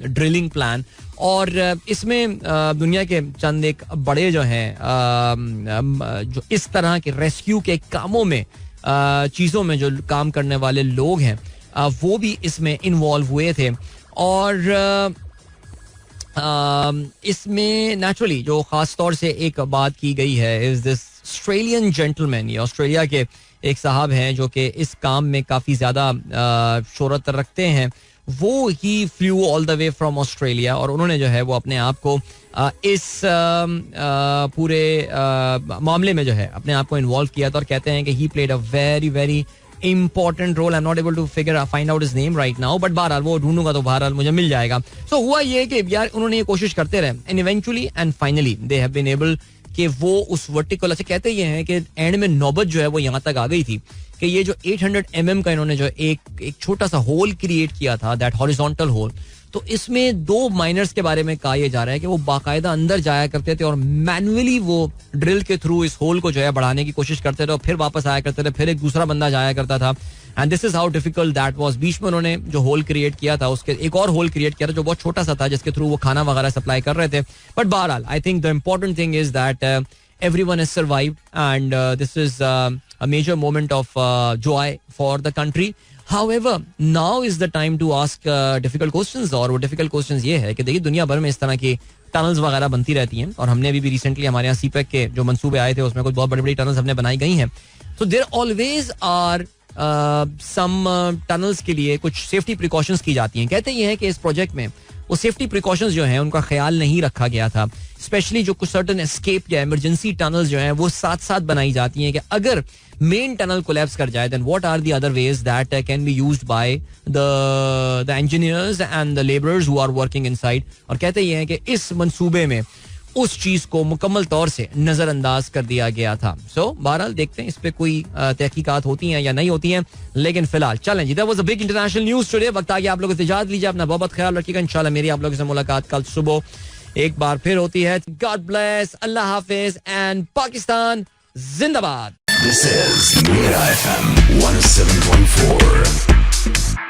drilling plan. और इसमें दुनिया के चंद एक बड़े जो हैं जो इस तरह के रेस्क्यू के कामों में चीज़ों में जो काम करने वाले लोग हैं वो भी इसमें इन्वॉल्व हुए थे. और इसमें नेचुरली जो खास तौर से एक बात की गई है इज दिस ऑस्ट्रेलियन जेंटलमैन. ये ऑस्ट्रेलिया के एक साहब हैं जो कि इस काम में काफ़ी ज़्यादा शोहरत रखते हैं. वो he flew all the way from Australia और उन्होंने जो है वो अपने आप को इस पूरे मामले में जो है अपने आप को इन्वॉल्व किया था. और कहते हैं कि he played a very very important role. I am not able to find out his name right now, but बहरहाल वो ढूंढूंगा तो बहरहाल मुझे मिल जाएगा. सो हुआ ये कि यार उन्होंने ये कोशिश करते रहे and eventually and finally they have been able कि वो उस वर्टिकल, अच्छा कहते ये हैं कि एंड में नौबत जो है वो यहाँ तक आ गई थी कि ये जो 800 mm का इन्होंने जो एक छोटा सा होल क्रिएट किया था, दैट हॉरिजॉन्टल होल, तो इसमें 2 माइनर्स के बारे में कहा यह जा रहा है कि वो बाकायदा अंदर जाया करते थे और मैनुअली वो ड्रिल के थ्रू इस होल को जो है बढ़ाने की कोशिश करते थे और फिर वापस आया करते थे, फिर एक दूसरा बंदा जाया करता था. And this is how difficult that was. बीच में उन्होंने जो होल क्रिएट किया था उसके एक और होल क्रिएट किया था जो बहुत छोटा सा था, जिसके थ्रू वो खाना वगैरह सप्लाई कर रहे थे. बट बहरहाल आई think the important thing is that everyone has survived and this is a major moment of joy for the country. However, now is the time to ask difficult questions. और वो difficult questions ये है कि देखिए दुनिया भर में इस तरह की टनल्स वगैरह बनती रहती हैं और हमने अभी भी रिसेंटली हमारे यहाँ सीपेक के जो मंसूबे आए थे उसमें कुछ बहुत बड़ी बड़ी टनल्स हमने बनाई गई हैं. So there always are some tunnels के लिए कुछ सेफ्टी प्रिकॉशंस की जाती हैं. कहते ये हैं कि इस प्रोजेक्ट में वो सेफ्टी प्रिकॉशंस जो हैं उनका ख्याल नहीं रखा गया था स्पेशली जो कुछ सर्टन एस्केप या इमरजेंसी टनल्स जो हैं वो साथ साथ बनाई जाती हैं कि अगर मेन टनल कोलैप्स कर जाए then what are the other ways that can be used by the engineers and the labourers who are working inside. और कहते ये हैं कि इस मंसूबे में उस चीज को मुकम्मल तौर से नजरअंदाज कर दिया गया था. सो बहरहाल देखते हैं इस पे कोई तहकीकात होती हैं या नहीं होती हैं, लेकिन फिलहाल चलें जी. That was a big international news today. वक्त आ गया आप लोगों से इजाजत लीजिए. अपना बहुत ख्याल रखिएगा. इंशाल्लाह मेरी आप लोगों से मुलाकात कल सुबह एक बार फिर होती है. God bless, Allah Hafiz and Pakistan जिंदाबाद. This is Mira FM 107.4.